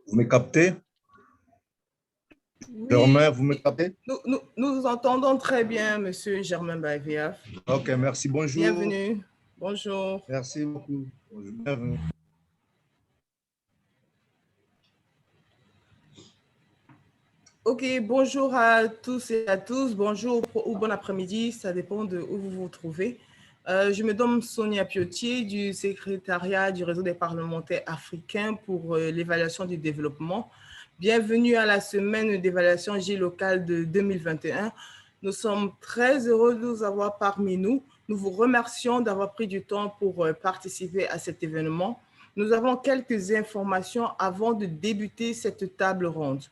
Vous me captez? Oui. Germain, vous me captez? Nous vous entendons très bien, monsieur Germain Mbav Yav. Ok, merci, bonjour. Bienvenue. Bonjour. Merci beaucoup. Bonjour, bienvenue. Ok, bonjour à tous et à tous. Bonjour ou bon après-midi, ça dépend de où vous vous trouvez. Je me nomme Sonia Piotier du secrétariat du Réseau des parlementaires africains pour l'évaluation du développement. Bienvenue à la semaine d'évaluation gLOCAL de 2021. Nous sommes très heureux de vous avoir parmi nous. Nous vous remercions d'avoir pris du temps pour participer à cet événement. Nous avons quelques informations avant de débuter cette table ronde.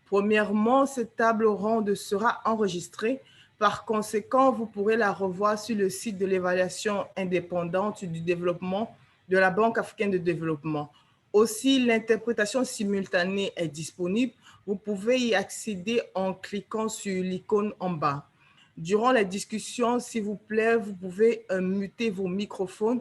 Premièrement, cette table ronde sera enregistrée. Par conséquent, vous pourrez la revoir sur le site de l'évaluation indépendante du développement de la Banque africaine de développement. Aussi, l'interprétation simultanée est disponible. Vous pouvez y accéder en cliquant sur l'icône en bas. Durant la discussion, s'il vous plaît, vous pouvez muter vos microphones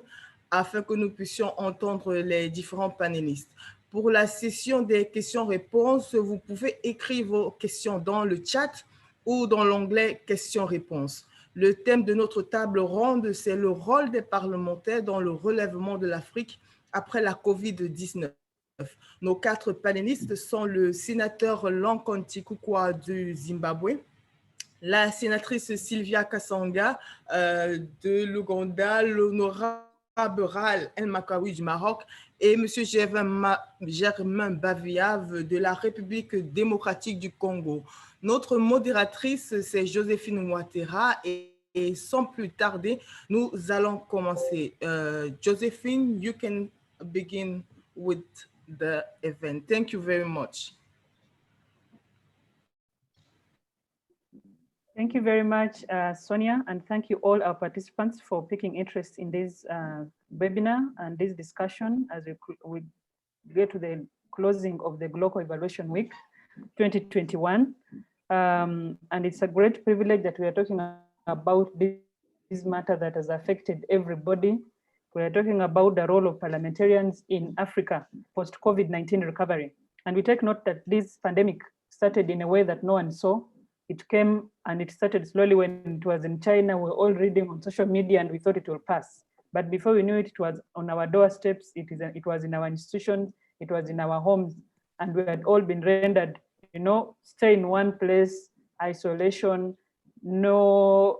afin que nous puissions entendre les différents panélistes. Pour la session des questions-réponses, vous pouvez écrire vos questions dans le chat ou dans l'onglet questions-réponses. Le thème de notre table ronde, c'est le rôle des parlementaires dans le relèvement de l'Afrique après la COVID-19. Nos 4 panélistes sont le sénateur Langton Chikukwa du Zimbabwe, la sénatrice Sylvia Kasanga de l'Uganda, l'honorable Rahhal El Makkaoui du Maroc et M. Germain Mbav Yav de la République Démocratique du Congo. Notre modératrice, c'est Josephine Watera et sans plus tarder, nous allons commencer. Josephine, you can begin with the event. Thank you very much. Thank you very much, Sonia, and thank you all our participants for taking interest in this webinar and this discussion as we get to the closing of the Global Evaluation Week 2021. And it's a great privilege that we are talking about this matter that has affected everybody. We are talking about the role of parliamentarians in Africa post-COVID-19 recovery. And we take note that this pandemic started in a way that no one saw. It came and it started slowly when it was in China. We were all reading on social media and we thought it will pass. But before we knew it, it was on our doorsteps, it was in our institutions, it was in our homes, and we had all been rendered, stay in one place, isolation, no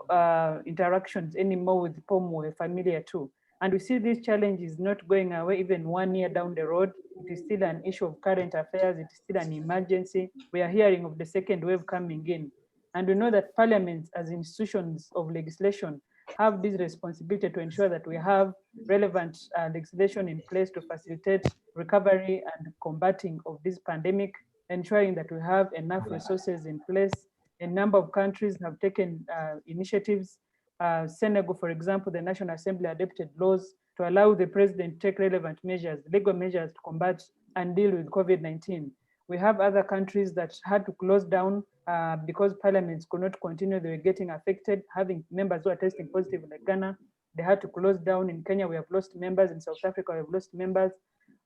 interactions anymore with people we're familiar to. And we see this challenge is not going away even 1 year down the road. It is still an issue of current affairs. It is still an emergency. We are hearing of the second wave coming in. And we know that parliaments as institutions of legislation have this responsibility to ensure that we have relevant legislation in place to facilitate recovery and combating of this pandemic, ensuring that we have enough resources in place. A number of countries have taken initiatives. Senegal, for example, the National Assembly adopted laws to allow the president to take relevant measures, legal measures to combat and deal with COVID-19. We have other countries that had to close down because parliaments could not continue. They were getting affected, having members who are testing positive like Ghana. They had to close down. In Kenya, we have lost members. In South Africa, we have lost members.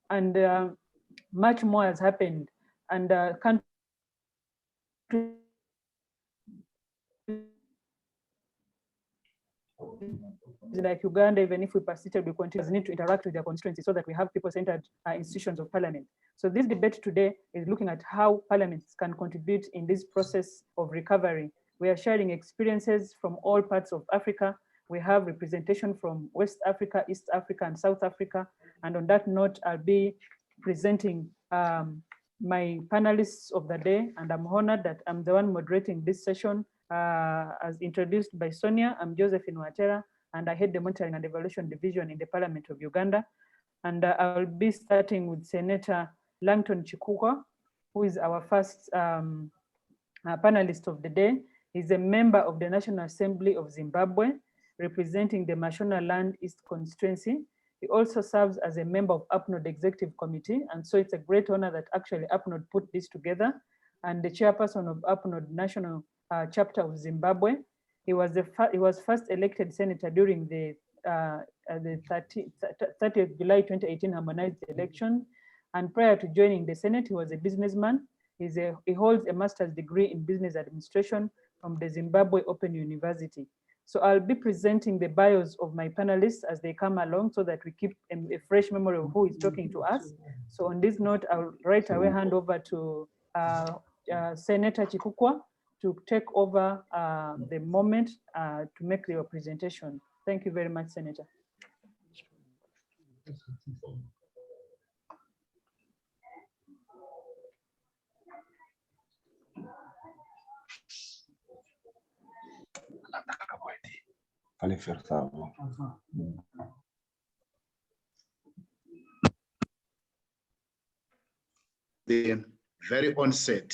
And much more has happened. And countries like Uganda, even if we persisted, we continue need to interact with their constituencies so that we have people-centered institutions of parliament. So this debate today is looking at how parliaments can contribute in this process of recovery. We are sharing experiences from all parts of Africa. We have representation from West Africa, East Africa, and South Africa. And on that note, I'll be presenting my panelists of the day, and I'm honored that I'm the one moderating this session. As introduced by Sonia, I'm Josephine Watera, and I head the Monitoring and Evaluation Division in the Parliament of Uganda. And I'll be starting with Senator Langton Chikukwa, who is our first panelist of the day. He's a member of the National Assembly of Zimbabwe, representing the Mashonaland East constituency. He also serves as a member of APNODE Executive Committee, and so it's a great honor that actually APNODE put this together, and the chairperson of APNODE National Chapter of Zimbabwe. He was first elected senator during the 30th July 2018 harmonized election, And prior to joining the Senate, he was a businessman. He holds a master's degree in business administration from the Zimbabwe Open University. So I'll be presenting the bios of my panelists as they come along so that we keep a fresh memory of who is talking to us. So on this note, I'll right away hand over to Senator Chikukwa to take over the moment to make your presentation. Thank you very much, Senator. The very onset,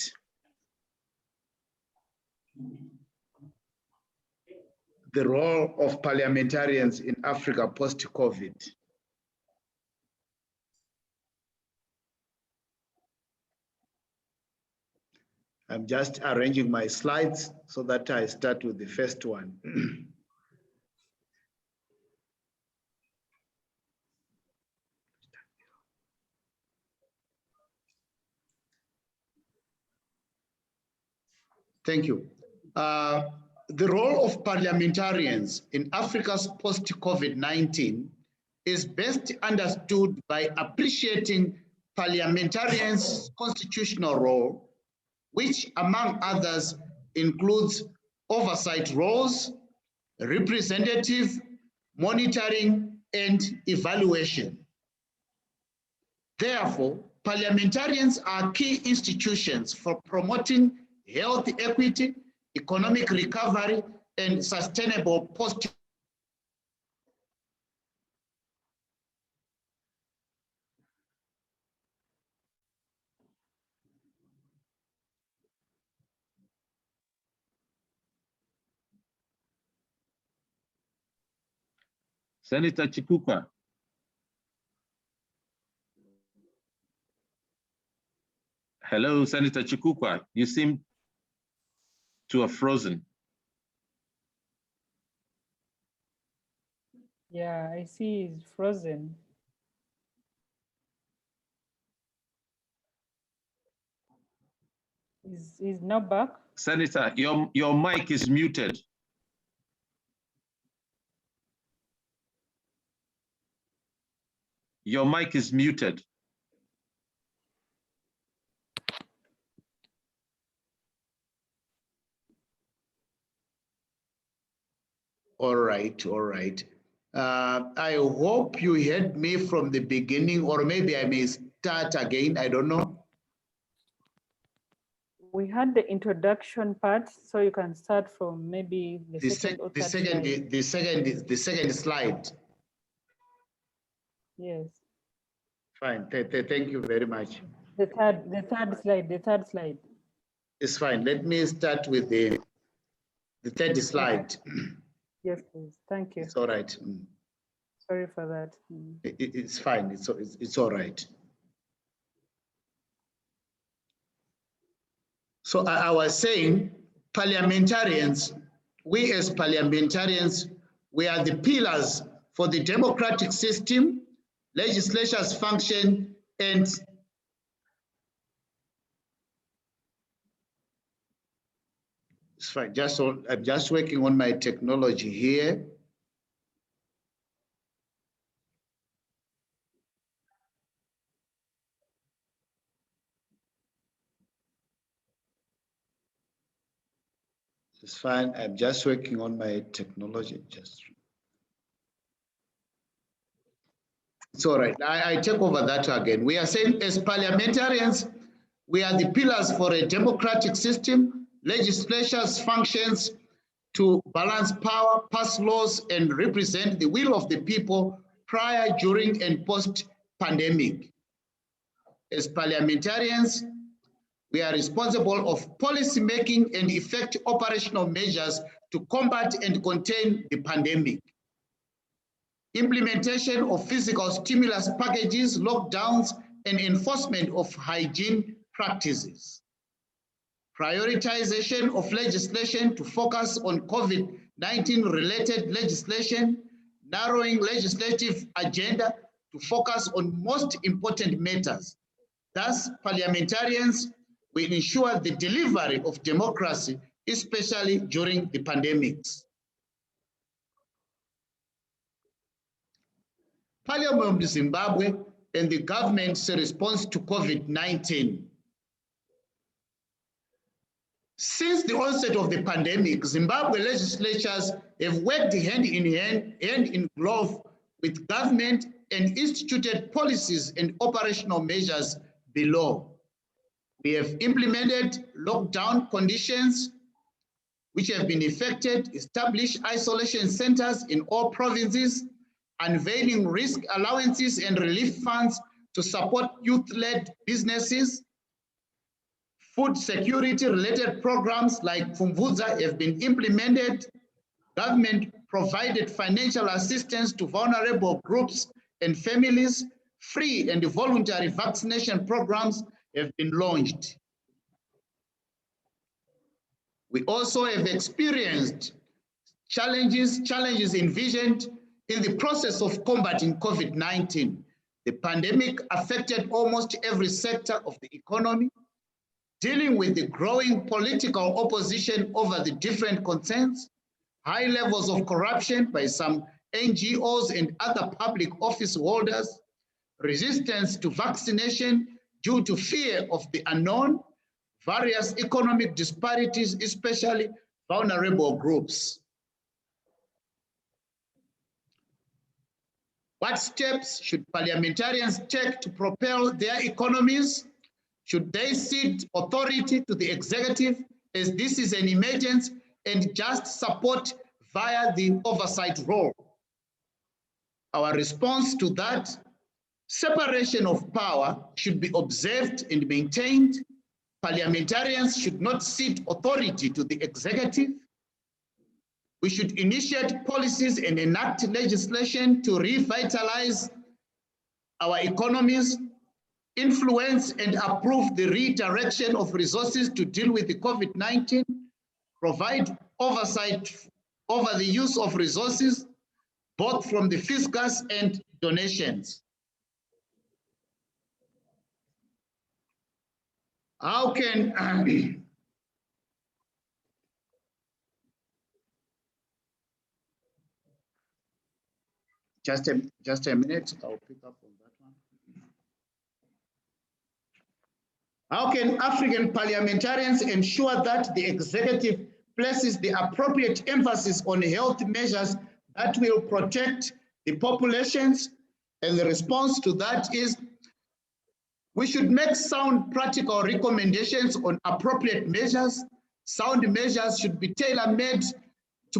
the role of parliamentarians in Africa post-COVID. I'm just arranging my slides so that I start with the first one. Thank you. The role of parliamentarians in Africa's post-COVID-19 is best understood by appreciating parliamentarians' constitutional role, which among others includes oversight roles, representative, monitoring, and evaluation. Therefore, parliamentarians are key institutions for promoting health equity, economic recovery, and sustainable post. Senator Chikukwa. Hello, Senator Chikukwa. You seem to have frozen. Yeah, I see he's frozen. He's now back. Senator, your mic is muted. Your mic is muted. All right, all right. I hope you heard me from the beginning, or maybe I may start again, I don't know. We had the introduction part, so you can start from maybe the second slide. Yes. Fine, thank you very much. The third slide. It's fine. Let me start with the third slide. Yes, please. Thank you. It's all right. Sorry for that. It's fine. It's all right. So I was saying, parliamentarians, we as parliamentarians, we are the pillars for the democratic system, legislature's function, and it's fine. I'm just working on my technology here. It's fine. I'm just working on my technology. It's all right. I take over that again. We are saying as parliamentarians, we are the pillars for a democratic system, legislature's functions to balance power, pass laws, and represent the will of the people prior, during, and post-pandemic. As parliamentarians, we are responsible of policy making and effect operational measures to combat and contain the pandemic. Implementation of physical stimulus packages, lockdowns, and enforcement of hygiene practices. Prioritization of legislation to focus on COVID-19 related legislation, narrowing legislative agenda to focus on most important matters Thus, parliamentarians will ensure the delivery of democracy, especially during the pandemics. Parliament of Zimbabwe and the government's response to COVID-19. Since the onset of the pandemic, Zimbabwe legislatures have worked hand in glove with government and instituted policies and operational measures below. We have implemented lockdown conditions which have been effected, established isolation centers in all provinces, unveiling risk allowances and relief funds to support youth-led businesses. Food security-related programs like Pfumvudza have been implemented. Government provided financial assistance to vulnerable groups and families. Free and voluntary vaccination programs have been launched. We also have experienced challenges envisioned in the process of combating COVID-19. The pandemic affected almost every sector of the economy, dealing with the growing political opposition over the different concerns, high levels of corruption by some NGOs and other public office holders, resistance to vaccination due to fear of the unknown, various economic disparities, especially vulnerable groups. What steps should parliamentarians take to propel their economies? Should they cede authority to the executive as this is an emergency and just support via the oversight role? Our response to that, separation of power should be observed and maintained. Parliamentarians should not cede authority to the executive. We should initiate policies and enact legislation to revitalize our economies, influence and approve the redirection of resources to deal with the COVID-19, provide oversight over the use of resources, both from the fiscus and donations. How can just a minute, I'll pick up on that one. How can African parliamentarians ensure that the executive places the appropriate emphasis on health measures that will protect the populations? And the response to that is, we should make sound practical recommendations on appropriate measures. Sound measures should be tailor-made to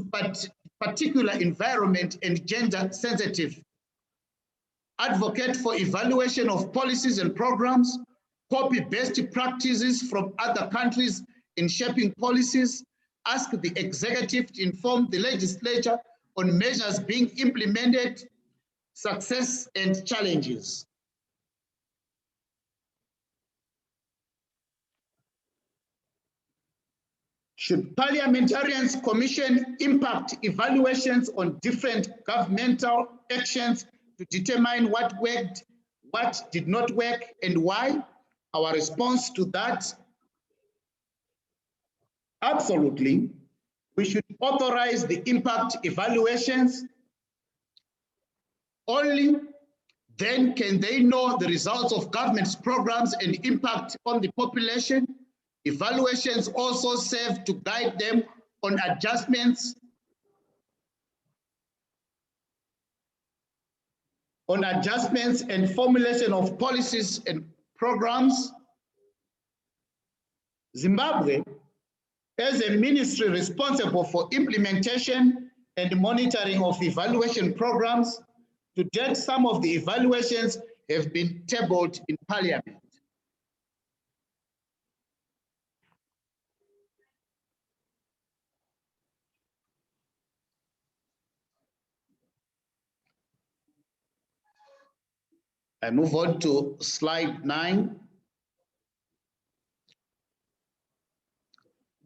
particular environment and gender sensitive. Advocate for evaluation of policies and programs. Copy best practices from other countries in shaping policies. Ask the executive to inform the legislature on measures being implemented, success and challenges. Should parliamentarians commission impact evaluations on different governmental actions to determine what worked, what did not work, and why? Our response to that, absolutely. We should authorize the impact evaluations. Only then can they know the results of government's programs and impact on the population. Evaluations also serve to guide them on adjustments and formulation of policies and programs. Zimbabwe, as a ministry responsible for implementation and monitoring of evaluation programs, to date, some of the evaluations have been tabled in Parliament. I move on to slide 9.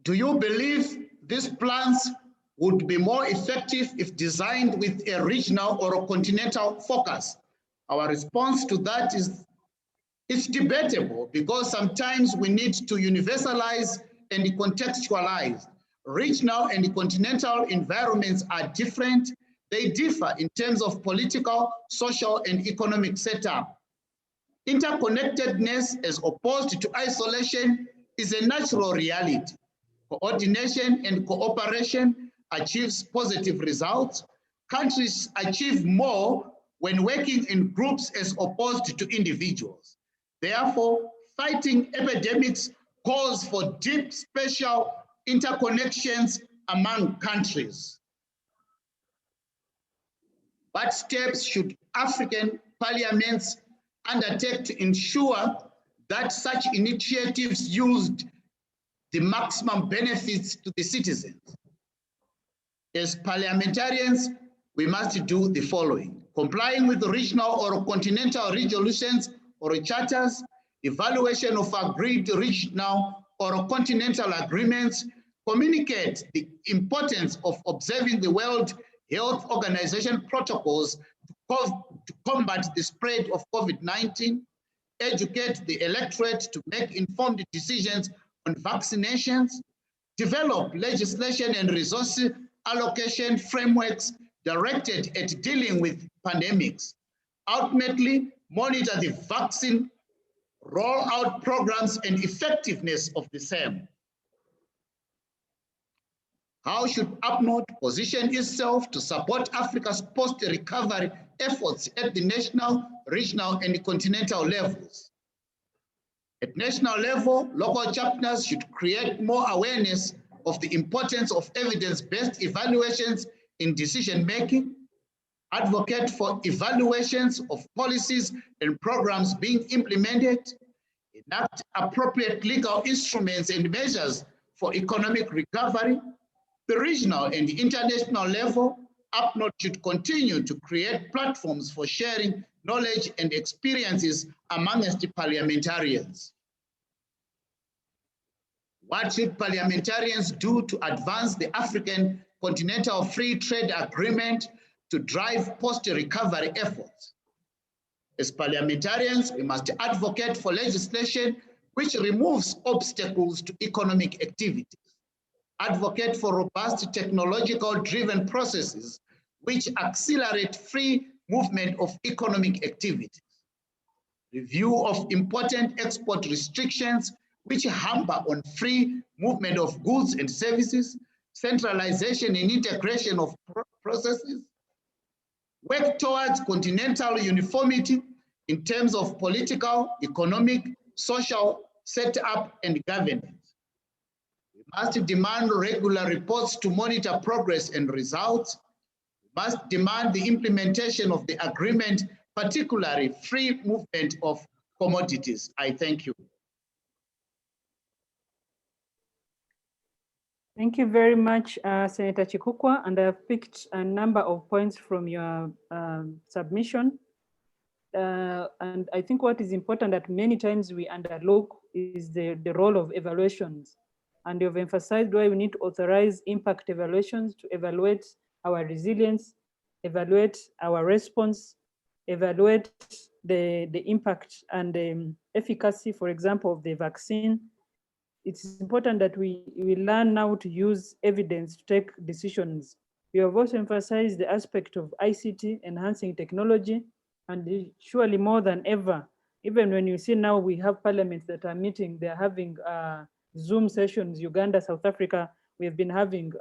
Do you believe these plans would be more effective if designed with a regional or a continental focus? Our response to that is It's debatable because sometimes we need to universalize and contextualize. Regional and continental environments are different. They differ in terms of political, social, and economic setup. Interconnectedness as opposed to isolation is a natural reality. Coordination and cooperation achieves positive results. Countries achieve more when working in groups as opposed to individuals. Therefore, fighting epidemics calls for deep spatial interconnections among countries. What steps should African parliaments undertake to ensure that such initiatives used the maximum benefits to the citizens? As parliamentarians, we must do the following: complying with regional or continental resolutions or charters, evaluation of agreed regional or continental agreements, communicate the importance of observing the World Health Organization protocols to combat the spread of COVID-19, educate the electorate to make informed decisions on vaccinations, develop legislation and resource allocation frameworks directed at dealing with pandemics, ultimately monitor the vaccine rollout programs and effectiveness of the same. How should APNODE position itself to support Africa's post-recovery efforts at the national, regional, and continental levels? At national level, local chapters should create more awareness of the importance of evidence-based evaluations in decision-making, advocate for evaluations of policies and programs being implemented, enact appropriate legal instruments and measures for economic recovery. The regional and international level, APNODE should continue to create platforms for sharing knowledge and experiences amongst the parliamentarians. What should parliamentarians do to advance the African Continental Free Trade Agreement to drive post-recovery efforts? As parliamentarians, we must advocate for legislation which removes obstacles to economic activities. Advocate for robust technological-driven processes which accelerate free movement of economic activities. Review of important export restrictions which hamper on free movement of goods and services, centralization and integration of processes. Work towards continental uniformity in terms of political, economic, social setup and governance. We must demand regular reports to monitor progress and results. We must demand the implementation of the agreement, particularly free movement of commodities. I thank you. Thank you very much, Senator Chikukwa, and I've picked a number of points from your submission. And I think what is important that many times we underlook is the role of evaluations. And you've emphasized why we need to authorize impact evaluations to evaluate our resilience, evaluate our response, evaluate the impact and the efficacy, for example, of the vaccine. It's important that we learn now to use evidence to take decisions. You have also emphasized the aspect of ICT, enhancing technology, and surely more than ever, even when you see now we have parliaments that are meeting, they're having Zoom sessions, Uganda, South Africa, we have been having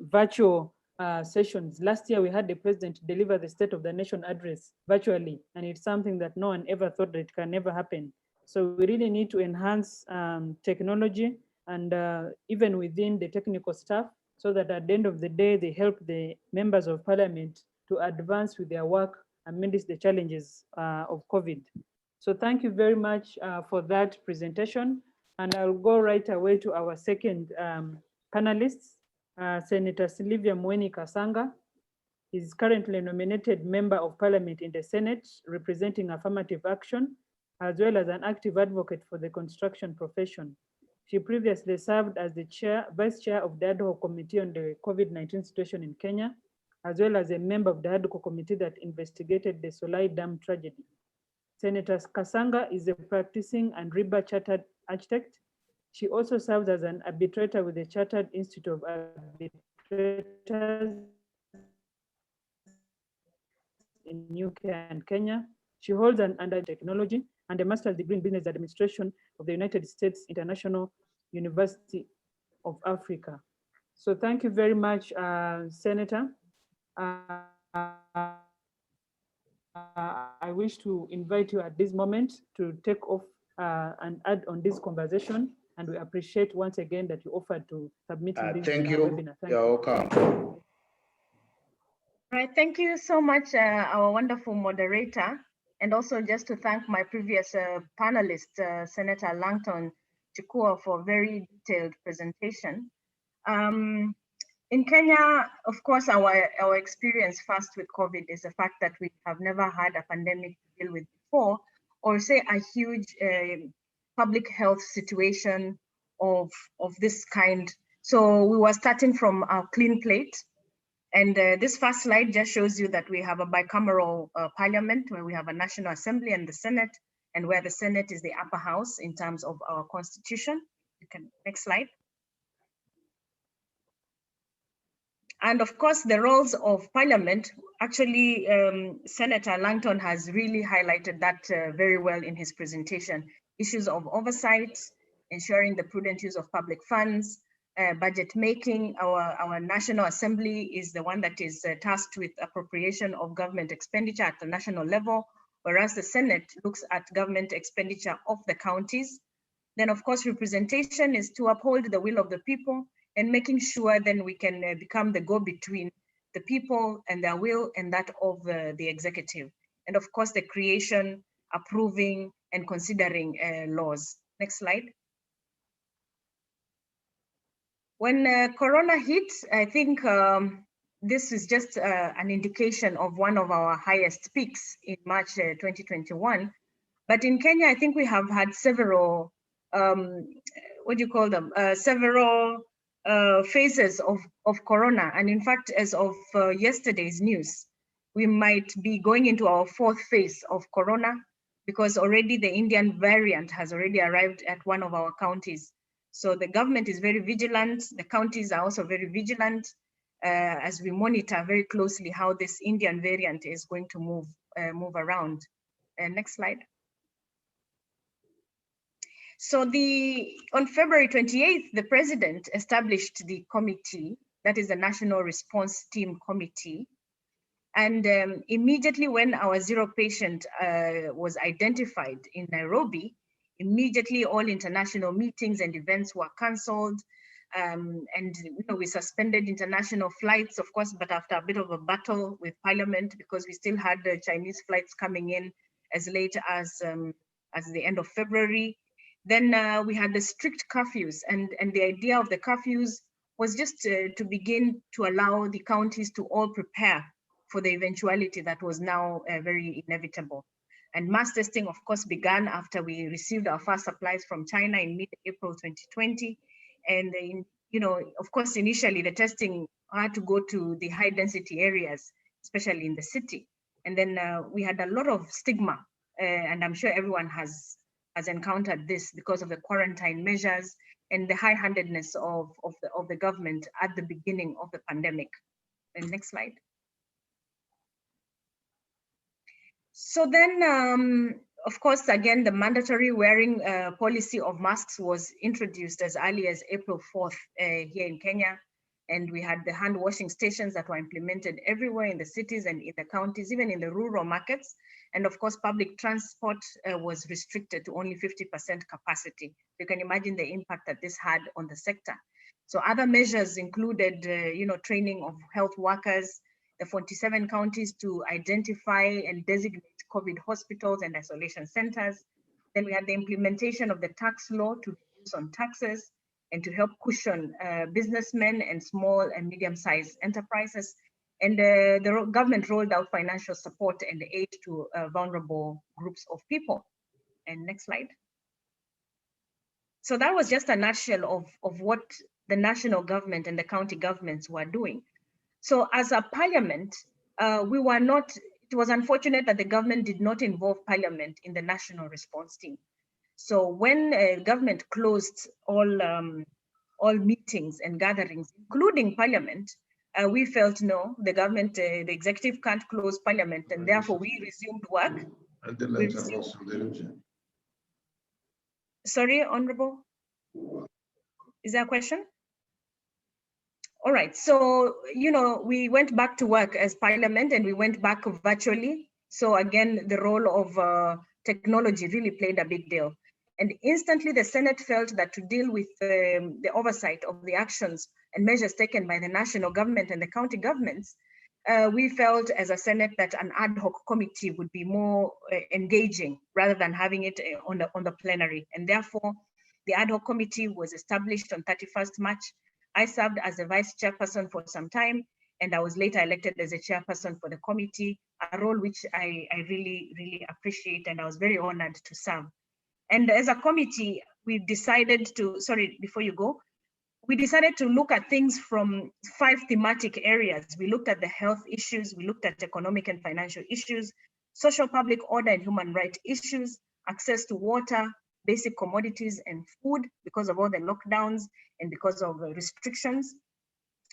virtual sessions. Last year, we had the president deliver the State of the Nation address virtually, and it's something that no one ever thought that it can never happen. So we really need to enhance technology and even within the technical staff, so that at the end of the day, they help the members of parliament to advance with their work amidst the challenges of COVID. So thank you very much for that presentation. And I'll go right away to our second panelist, Senator Sylvia Kasanga. Is currently a nominated member of parliament in the Senate, representing affirmative action, as well as an active advocate for the construction profession. She previously served as the vice chair of the ad hoc committee on the COVID-19 situation in Kenya, as well as a member of the ad hoc committee that investigated the Solai Dam tragedy. Senator Kasanga is a practicing and RIBA chartered architect. She also serves as an arbitrator with the Chartered Institute of Arbitrators in UK and Kenya. She holds an undergraduate in technology and a master's degree in business administration of the United States International University of Africa. So thank you very much, Senator. I wish to invite you at this moment to take off and add on this conversation. And we appreciate once again that you offered to submit in this thank you. webinar. Thank You're you. welcome. Right, thank you so much, our wonderful moderator. And also just to thank my previous panelist, Senator Langton Chikukwa, for a very detailed presentation. In Kenya, of course, our experience first with COVID is the fact that we have never had a pandemic to deal with before, or say a huge public health situation of this kind. So we were starting from a clean plate. And this first slide just shows you that we have a bicameral parliament where we have a National Assembly and the Senate, and where the Senate is the upper house in terms of our constitution. You can, next slide. And of course, the roles of parliament, actually, Senator Langton has really highlighted that very well in his presentation. Issues of oversight, ensuring the prudent use of public funds, budget making. Our National Assembly is the one that is tasked with appropriation of government expenditure at the national level, whereas the Senate looks at government expenditure of the counties. Then of course, representation is to uphold the will of the people and making sure then we can become the go-between the people and their will and that of the executive. And of course, the creation, approving and considering laws. Next slide. When Corona hit, I think this is just an indication of one of our highest peaks in March 2021. But in Kenya, I think we have had several, what do you call them? Several phases of Corona. And in fact, as of yesterday's news, we might be going into our fourth phase of Corona because already the Indian variant has already arrived at one of our counties. So the government is very vigilant. The counties are also very vigilant as we monitor very closely how this Indian variant is going to move around. Next slide. So on February 28th, the president established the committee, that is the National Response Team Committee. And immediately when our zero patient was identified in Nairobi, immediately all international meetings and events were canceled. And we suspended international flights, of course, but after a bit of a battle with Parliament, because we still had the Chinese flights coming in as late as the end of February. Then we had the strict curfews, and the idea of the curfews was just to begin to allow the counties to all prepare for the eventuality that was now very inevitable. And mass testing, of course, began after we received our first supplies from China in mid-April 2020. And, of course, initially the testing had to go to the high density areas, especially in the city. And then we had a lot of stigma, and I'm sure everyone has encountered this because of the quarantine measures and the high-handedness of the government at the beginning of the pandemic. And next slide. So then, of course, again, the mandatory wearing policy of masks was introduced as early as April 4th here in Kenya. And we had the hand washing stations that were implemented everywhere in the cities and in the counties, even in the rural markets. And of course, public transport was restricted to only 50% capacity. You can imagine the impact that this had on the sector. So other measures included, training of health workers, the 47 counties to identify and designate COVID hospitals and isolation centers. Then we had the implementation of the tax law to reduce on taxes and to help cushion businessmen and small and medium-sized enterprises. And the government rolled out financial support and aid to vulnerable groups of people. And next slide. So that was just a nutshell of what the national government and the county governments were doing. So as a parliament, it it was unfortunate that the government did not involve Parliament in the national response team. So when government closed all meetings and gatherings, including Parliament, we felt no, the government, the executive can't close Parliament, and therefore we resumed work. Sorry, Honorable, is there a question? All right, so, we went back to work as Parliament and we went back virtually. So again, the role of technology really played a big deal. And instantly the Senate felt that to deal with the oversight of the actions and measures taken by the national government and the county governments, we felt as a Senate that an ad hoc committee would be more engaging rather than having it on the plenary. And therefore, the ad hoc committee was established on 31st March. I served as a vice chairperson for some time, and I was later elected as a chairperson for the committee, a role which I really, really appreciate, and I was very honored to serve. And as a committee, we decided to, sorry, before you go, we decided to look at things from 5 thematic areas. We looked at the health issues, we looked at economic and financial issues, social public order and human rights issues, access to water, basic commodities and food because of all the lockdowns and because of restrictions.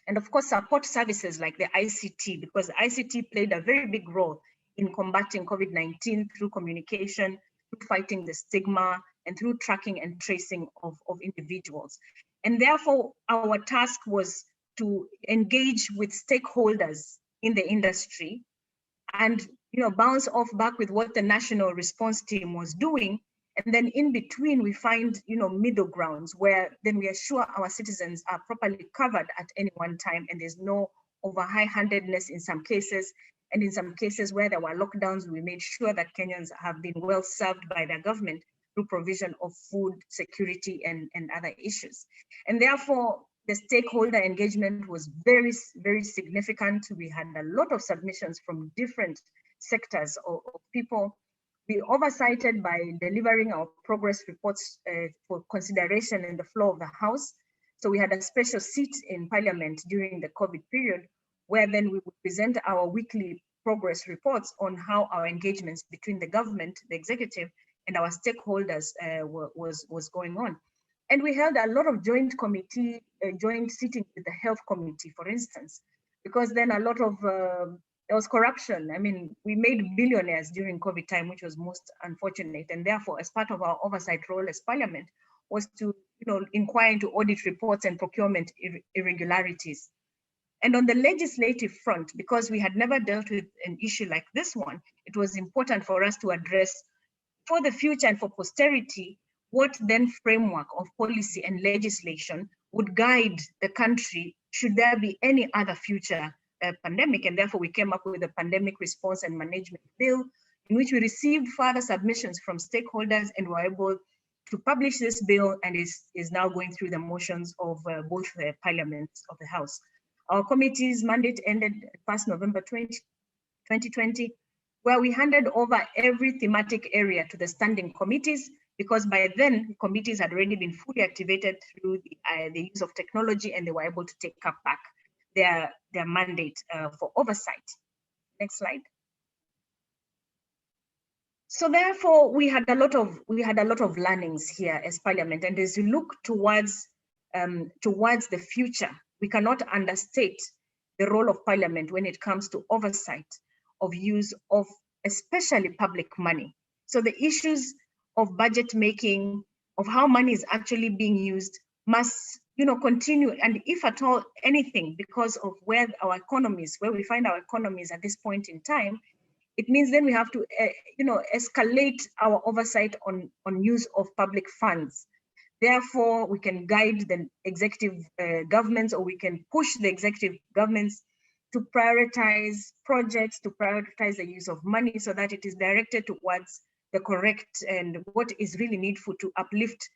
And of course, support services like the ICT, because ICT played a very big role in combating COVID-19 through communication, through fighting the stigma, and through tracking and tracing of individuals. And therefore, our task was to engage with stakeholders in the industry and bounce off back with what the national response team was doing. And then in between, we find middle grounds where then we assure our citizens are properly covered at any one time, and there's no over high-handedness in some cases. And in some cases where there were lockdowns, we made sure that Kenyans have been well served by their government through provision of food security and other issues. And therefore, the stakeholder engagement was very, very significant. We had a lot of submissions from different sectors of people. We oversighted by delivering our progress reports for consideration in the floor of the House. So we had a special seat in Parliament during the COVID period, where then we would present our weekly progress reports on how our engagements between the government, the executive, and our stakeholders was going on. And we held a lot of joint sittings with the health committee, for instance, because then a lot of, there was corruption. I mean, we made billionaires during COVID time, which was most unfortunate. And therefore, as part of our oversight role as Parliament was to, inquire into audit reports and procurement irregularities. And on the legislative front, because we had never dealt with an issue like this one, it was important for us to address for the future and for posterity, what then framework of policy and legislation would guide the country should there be any other future pandemic. And therefore we came up with a pandemic response and management bill in which we received further submissions from stakeholders and were able to publish this bill, and is now going through the motions of both the parliaments of the House. Our committee's mandate ended 1st November 2020, where we handed over every thematic area to the standing committees, because by then committees had already been fully activated through the use of technology, and they were able to take up back their mandate for oversight. Next slide. So therefore, we had a lot of learnings here as Parliament, and as you look towards the future, we cannot understate the role of Parliament when it comes to oversight of use of especially public money. So the issues of budget making, of how money is actually being used, must continue, and if at all anything, because of where we find our economies at this point in time, it means then we have to escalate our oversight on use of public funds. Therefore, we can guide the executive governments, or we can push the executive governments to prioritize projects, to prioritize the use of money so that it is directed towards the correct and what is really needful to uplift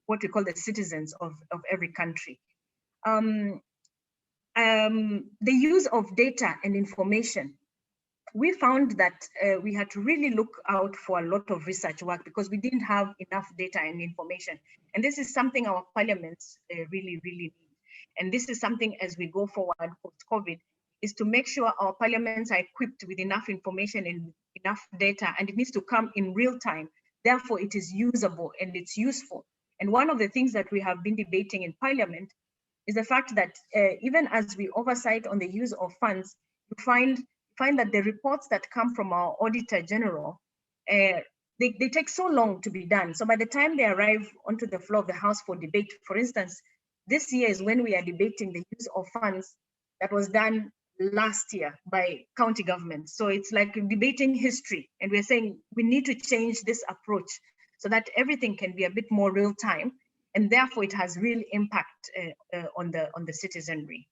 what we call the citizens of every country. The use of data and information, we found that we had to really look out for a lot of research work because we didn't have enough data and information. And this is something our parliaments really, really need. And this is something as we go forward post-COVID, is to make sure our parliaments are equipped with enough information and enough data, and it needs to come in real time. Therefore, it is usable and it's useful. And one of the things that we have been debating in Parliament is the fact that even as we oversight on the use of funds, you find that the reports that come from our Auditor General, they take so long to be done. So by the time they arrive onto the floor of the House for debate, for instance, this year is when we are debating the use of funds that was done last year by county governments. So it's like debating history, and we're saying we need to change this approach so that everything can be a bit more real time, and therefore it has real impact on the citizenry.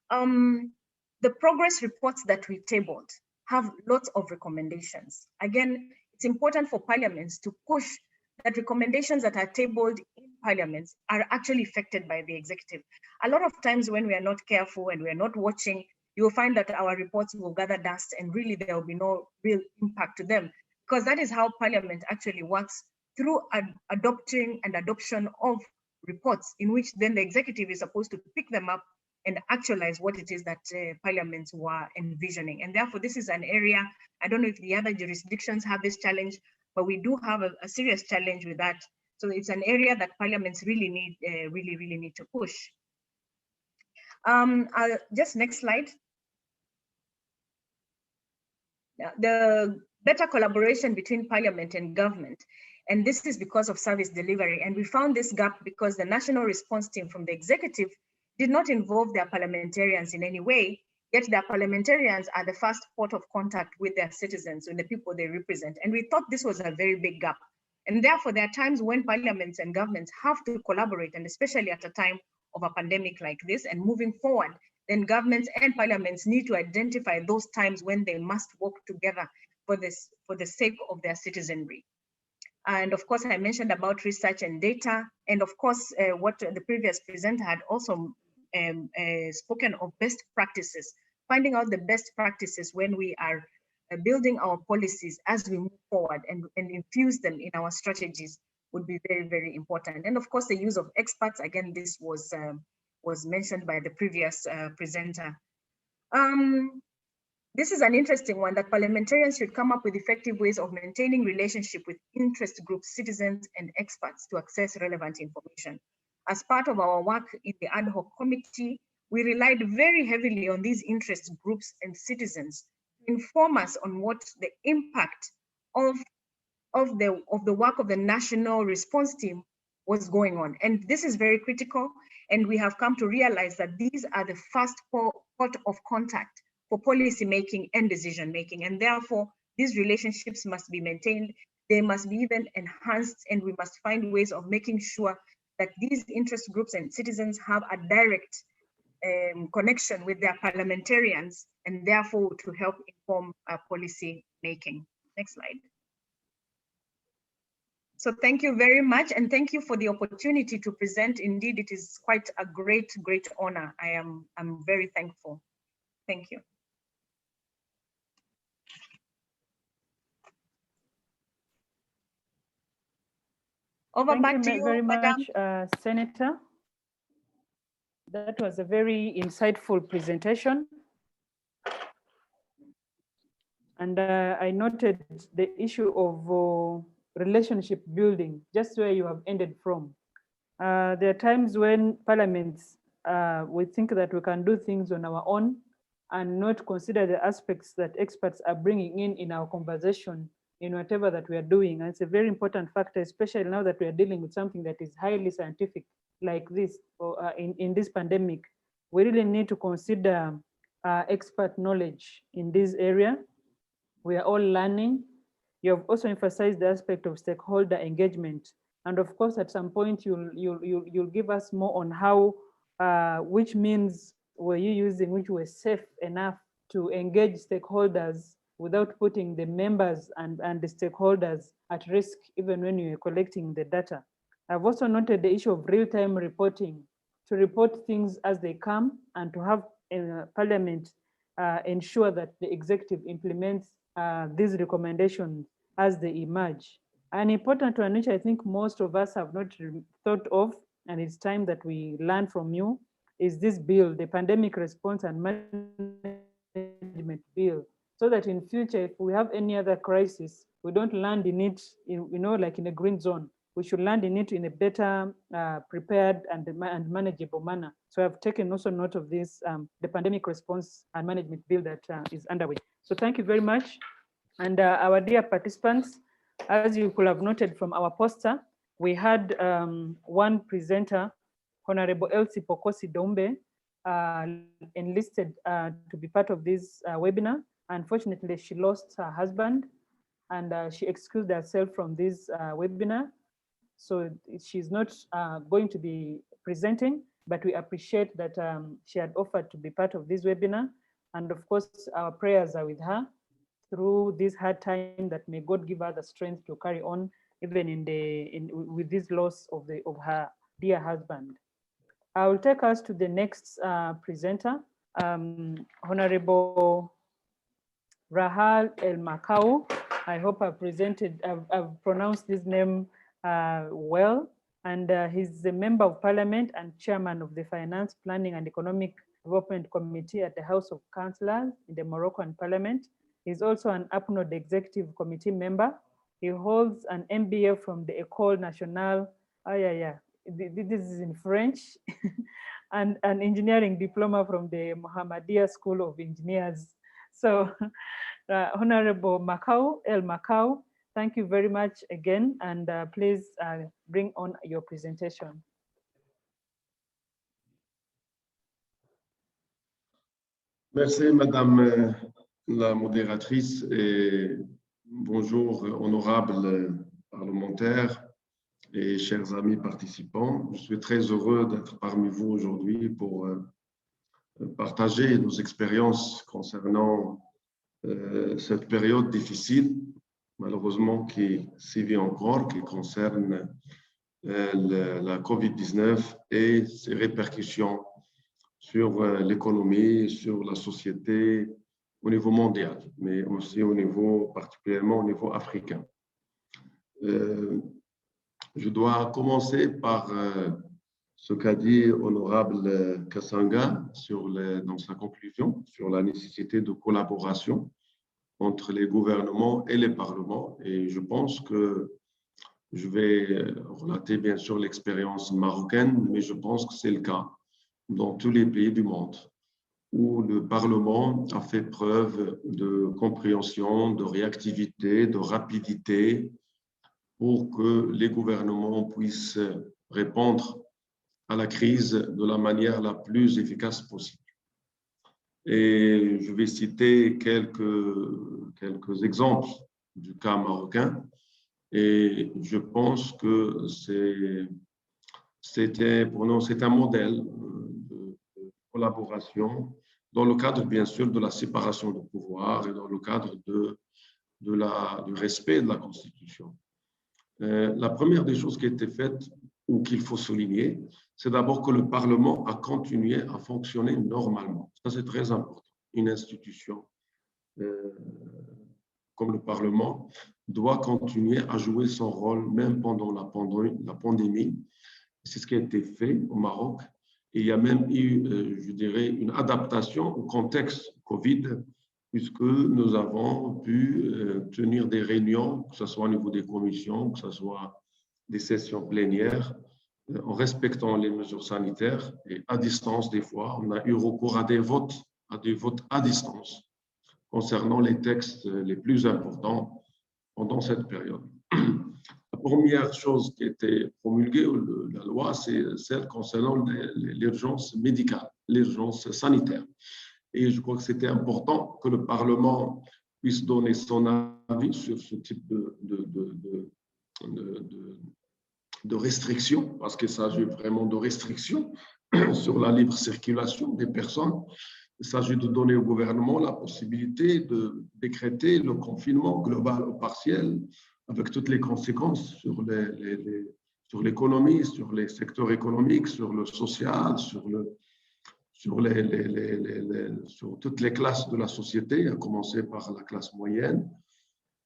The progress reports that we tabled have lots of recommendations. Again, it's important for parliaments to push that recommendations that are tabled in parliaments are actually affected by the executive. A lot of times when we are not careful and we are not watching, you will find that our reports will gather dust and really there will be no real impact to them, because that is how parliament actually works, through adoption of reports in which then the executive is supposed to pick them up and actualize what it is that parliaments were envisioning. And therefore, this is an area, I don't know if the other jurisdictions have this challenge, but we do have a serious challenge with that. So it's an area that parliaments really need, really need to push. Just next slide. The better collaboration between parliament and government. And this is because of service delivery. And we found this gap because the national response team from the executive did not involve their parliamentarians in any way, yet their parliamentarians are the first port of contact with their citizens, with the people they represent. And we thought this was a very big gap. And therefore, there are times when parliaments and governments have to collaborate, and especially at a time of a pandemic like this, and moving forward, then governments and parliaments need to identify those times when they must work together for the sake of their citizenry. And of course, I mentioned about research and data. And of course, what the previous presenter had also spoken of best practices, finding out the best practices when we are building our policies as we move forward and infuse them in our strategies would be very important. And of course, the use of experts, again, this was mentioned by the previous presenter. This is an interesting one, that parliamentarians should come up with effective ways of maintaining relationship with interest groups, citizens, and experts to access relevant information. As part of our work in the ad hoc committee, we relied very heavily on these interest groups and citizens to inform us on what the impact of the work of the national response team was going on. And this is very critical. And we have come to realize that these are the first port of contact for policy making and decision making. And therefore, these relationships must be maintained. They must be even enhanced, and we must find ways of making sure that these interest groups and citizens have a direct connection with their parliamentarians, and therefore to help inform policy making. Next slide. So thank you very much, and thank you for the opportunity to present. Indeed, it is quite a great honor. I'm very thankful. Thank you. Over back to you very Madam. much, Senator. That was a very insightful presentation. And I noted the issue of relationship building, just where you have ended from. There are times when parliaments, we think that we can do things on our own and not consider the aspects that experts are bringing in our conversation in whatever that we are doing. And it's a very important factor, especially now that we are dealing with something that is highly scientific like this, or in this pandemic. We really need to consider expert knowledge in this area. We are all learning. You have also emphasized the aspect of stakeholder engagement. And of course, at some point, you'll give us more on how, which means were you using which were safe enough to engage stakeholders without putting the members and the stakeholders at risk, even when you're collecting the data. I've also noted the issue of real-time reporting, to report things as they come and to have Parliament ensure that the executive implements these recommendations as they emerge. An important one, which I think most of us have not thought of, and it's time that we learn from you, is this bill, the Pandemic Response and Management Bill, so that in future, if we have any other crisis, we don't land in it, like in a green zone. We should land in it in a better prepared and manageable manner. So I've taken also note of this, the Pandemic Response and Management Bill that is underway. So thank you very much. And our dear participants, as you could have noted from our poster, we had one presenter, Honorable Elsie Pokosi Dombe, enlisted to be part of this webinar. Unfortunately, she lost her husband and she excused herself from this webinar. So she's not going to be presenting, but we appreciate that she had offered to be part of this webinar. And of course, our prayers are with her through this hard time, that may God give her the strength to carry on even with this loss of her dear husband. I will take us to the next presenter, Honorable Rahhal El Makkaoui. I hope I've pronounced this name well. And he's a member of Parliament and chairman of the Finance, Planning and Economic Development Committee at the House of Councillors in the Moroccan Parliament. He's also an APNODE Executive Committee member. He holds an MBA from the École Nationale, this is in French, and an engineering diploma from the Mohammedia School of Engineers. So Honorable El Makkaoui, thank you very much again, and please bring on your presentation. Merci, Madame la modératrice, et bonjour, honorables parlementaires et chers amis participants. Je suis très heureux d'être parmi vous aujourd'hui pour partager nos expériences concernant cette période difficile, malheureusement qui sévit encore, qui concerne la COVID-19 et ses répercussions sur l'économie, sur la société au niveau mondial, mais aussi particulièrement au niveau africain. Je dois commencer par ce qu'a dit honorable Kasanga dans sa conclusion sur la nécessité de collaboration entre les gouvernements et les parlements. Et je pense que je vais relater bien sûr l'expérience marocaine, mais je pense que c'est le cas dans tous les pays du monde, où le Parlement a fait preuve de compréhension, de réactivité, de rapidité pour que les gouvernements puissent répondre à la crise de la manière la plus efficace possible. Et je vais citer quelques exemples du cas marocain, et je pense que c'est un modèle de collaboration dans le cadre, bien sûr, de la séparation de pouvoir et dans le cadre du respect de la Constitution. La première des choses qui a été faite ou qu'il faut souligner, c'est d'abord que le Parlement a continué à fonctionner normalement. Ça, c'est très important. Une institution comme le Parlement doit continuer à jouer son rôle même pendant la pandémie. C'est ce qui a été fait au Maroc. Et il y a même eu, je dirais, une adaptation au contexte Covid, puisque nous avons pu tenir des réunions, que ce soit au niveau des commissions, que ce soit des sessions plénières, en respectant les mesures sanitaires et à distance des fois. On a eu recours à des votes à distance concernant les textes les plus importants pendant cette période. La première chose qui a été promulguée, la loi, c'est celle concernant l'urgence médicale, l'urgence sanitaire. Et je crois que c'était important que le Parlement puisse donner son avis sur ce type de restrictions, parce qu'il s'agit vraiment de restrictions sur la libre circulation des personnes. Il s'agit de donner au gouvernement la possibilité de décréter le confinement global ou partiel, avec toutes les conséquences sur l'économie, sur les secteurs économiques, sur le social, sur toutes les classes de la société, à commencer par la classe moyenne,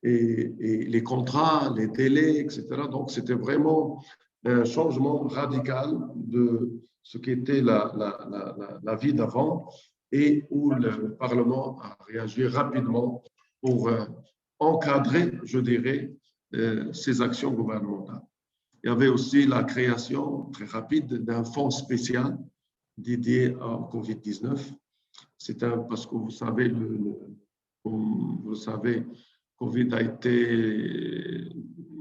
et les contrats, les délais, etc. Donc, c'était vraiment un changement radical ce qui était la vie d'avant et où le Parlement a réagi rapidement pour encadrer, je dirais, ces actions gouvernementales. Il y avait aussi la création très rapide d'un fonds spécial dédié au Covid-19. C'est parce que vous savez, comme vous le savez, Covid a été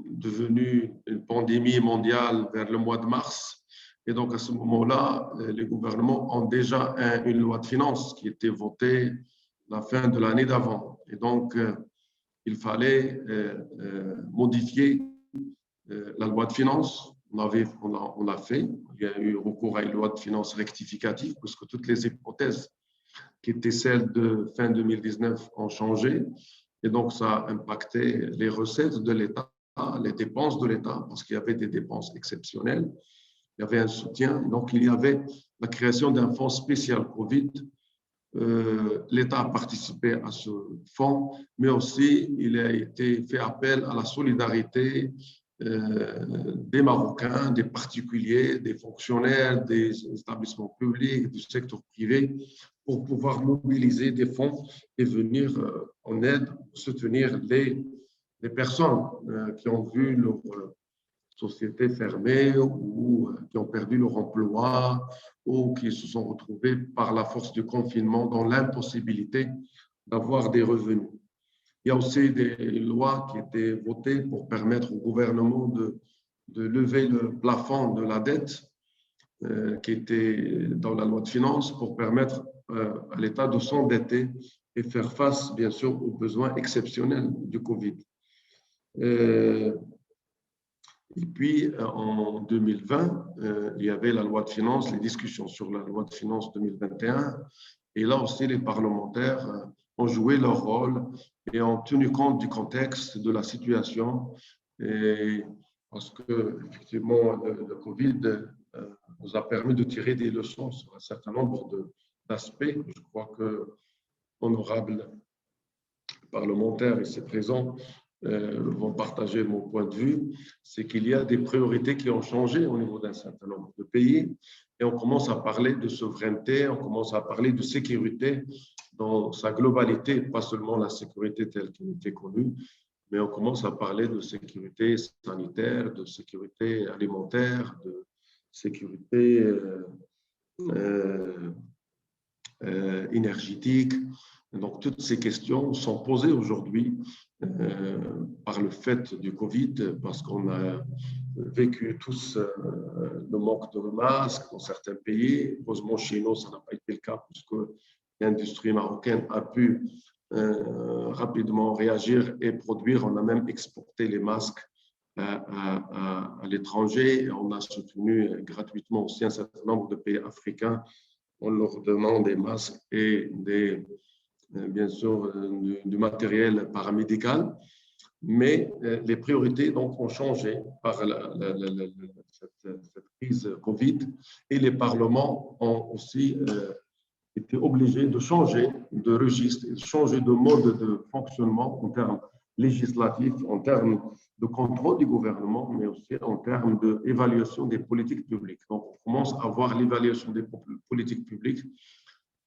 devenu une pandémie mondiale vers le mois de mars. Et donc, à ce moment-là, les gouvernements ont déjà une loi de finances qui était votée la fin de l'année d'avant. Et donc, il fallait modifier la loi de finances. On l'a fait. Il y a eu recours à une loi de finances rectificative parce que toutes les hypothèses qui étaient celles de fin 2019 ont changé. Et donc, ça a impacté les recettes de l'État, les dépenses de l'État, parce qu'il y avait des dépenses exceptionnelles. Il y avait un soutien. Donc, il y avait la création d'un fonds spécial Covid. L'État a participé à ce fonds, mais aussi il a été fait appel à la solidarité des Marocains, des particuliers, des fonctionnaires, des établissements publics, du secteur privé, pour pouvoir mobiliser des fonds et venir en aide, soutenir les personnes qui ont vu leur société fermée ou qui ont perdu leur emploi ou qui se sont retrouvés par la force du confinement dans l'impossibilité d'avoir des revenus. Il y a aussi des lois qui étaient votées pour permettre au gouvernement de lever le plafond de la dette qui était dans la loi de finances pour permettre à l'État de s'endetter et faire face, bien sûr, aux besoins exceptionnels du Covid. Et puis, en 2020, il y avait la loi de finances, les discussions sur la loi de finances 2021. Et là aussi, les parlementaires ont joué leur rôle et ont tenu compte du contexte, de la situation. Et parce que, effectivement, le Covid nous a permis de tirer des leçons sur un certain nombre d'aspects. Je crois que honorables parlementaires ici présents vont partager mon point de vue, c'est qu'il y a des priorités qui ont changé au niveau d'un certain nombre de pays et on commence à parler de souveraineté, on commence à parler de sécurité dans sa globalité, pas seulement la sécurité telle qu'elle était connue, mais on commence à parler de sécurité sanitaire, de sécurité alimentaire, de sécurité énergétique. Donc, toutes ces questions sont posées aujourd'hui par le fait du Covid, parce qu'on a vécu tous le manque de masques dans certains pays. Heureusement, chez nous, ça n'a pas été le cas, puisque l'industrie marocaine a pu rapidement réagir et produire. On a même exporté les masques à l'étranger. On a soutenu gratuitement aussi un certain nombre de pays africains en leur donnant des masques et bien sûr du matériel paramédical, mais les priorités donc ont changé par cette crise Covid et les parlements ont aussi été obligés de changer de registre, de changer de mode de fonctionnement en termes législatifs, en termes de contrôle du gouvernement, mais aussi en termes d'évaluation des politiques publiques. Donc, on commence à voir l'évaluation des politiques publiques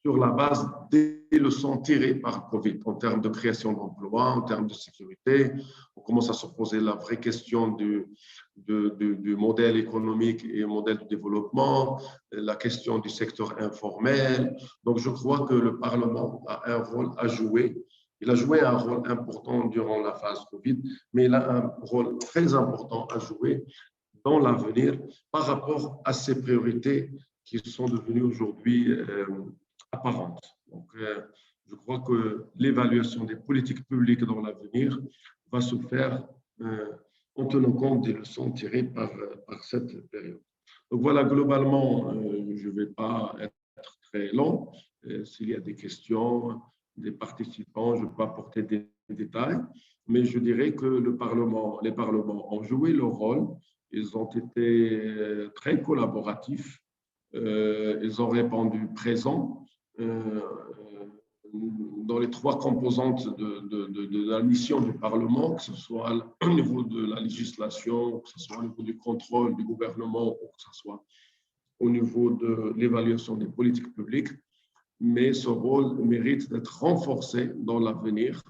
sur la base des leçons tirées par Covid, en termes de création d'emplois, en termes de sécurité. On commence à se poser la vraie question du modèle économique et modèle de développement, la question du secteur informel. Donc, je crois que le Parlement a un rôle à jouer. Il a joué un rôle important durant la phase Covid, mais il a un rôle très important à jouer dans l'avenir par rapport à ces priorités qui sont devenues aujourd'hui apparentes. Donc, je crois que l'évaluation des politiques publiques dans l'avenir va se faire en tenant compte des leçons tirées par cette période. Donc voilà, globalement, je ne vais pas être très long. S'il y a des questions des participants, je ne vais pas apporter des détails, mais je dirais que les parlements ont joué leur rôle, ils ont été très collaboratifs, ils ont répondu présents dans les trois composantes de la mission du Parlement, que ce soit au niveau de la législation, que ce soit au niveau du contrôle du gouvernement, ou que ce soit au niveau de l'évaluation des politiques publiques, mais ce rôle mérite d'être renforcé dans l'avenir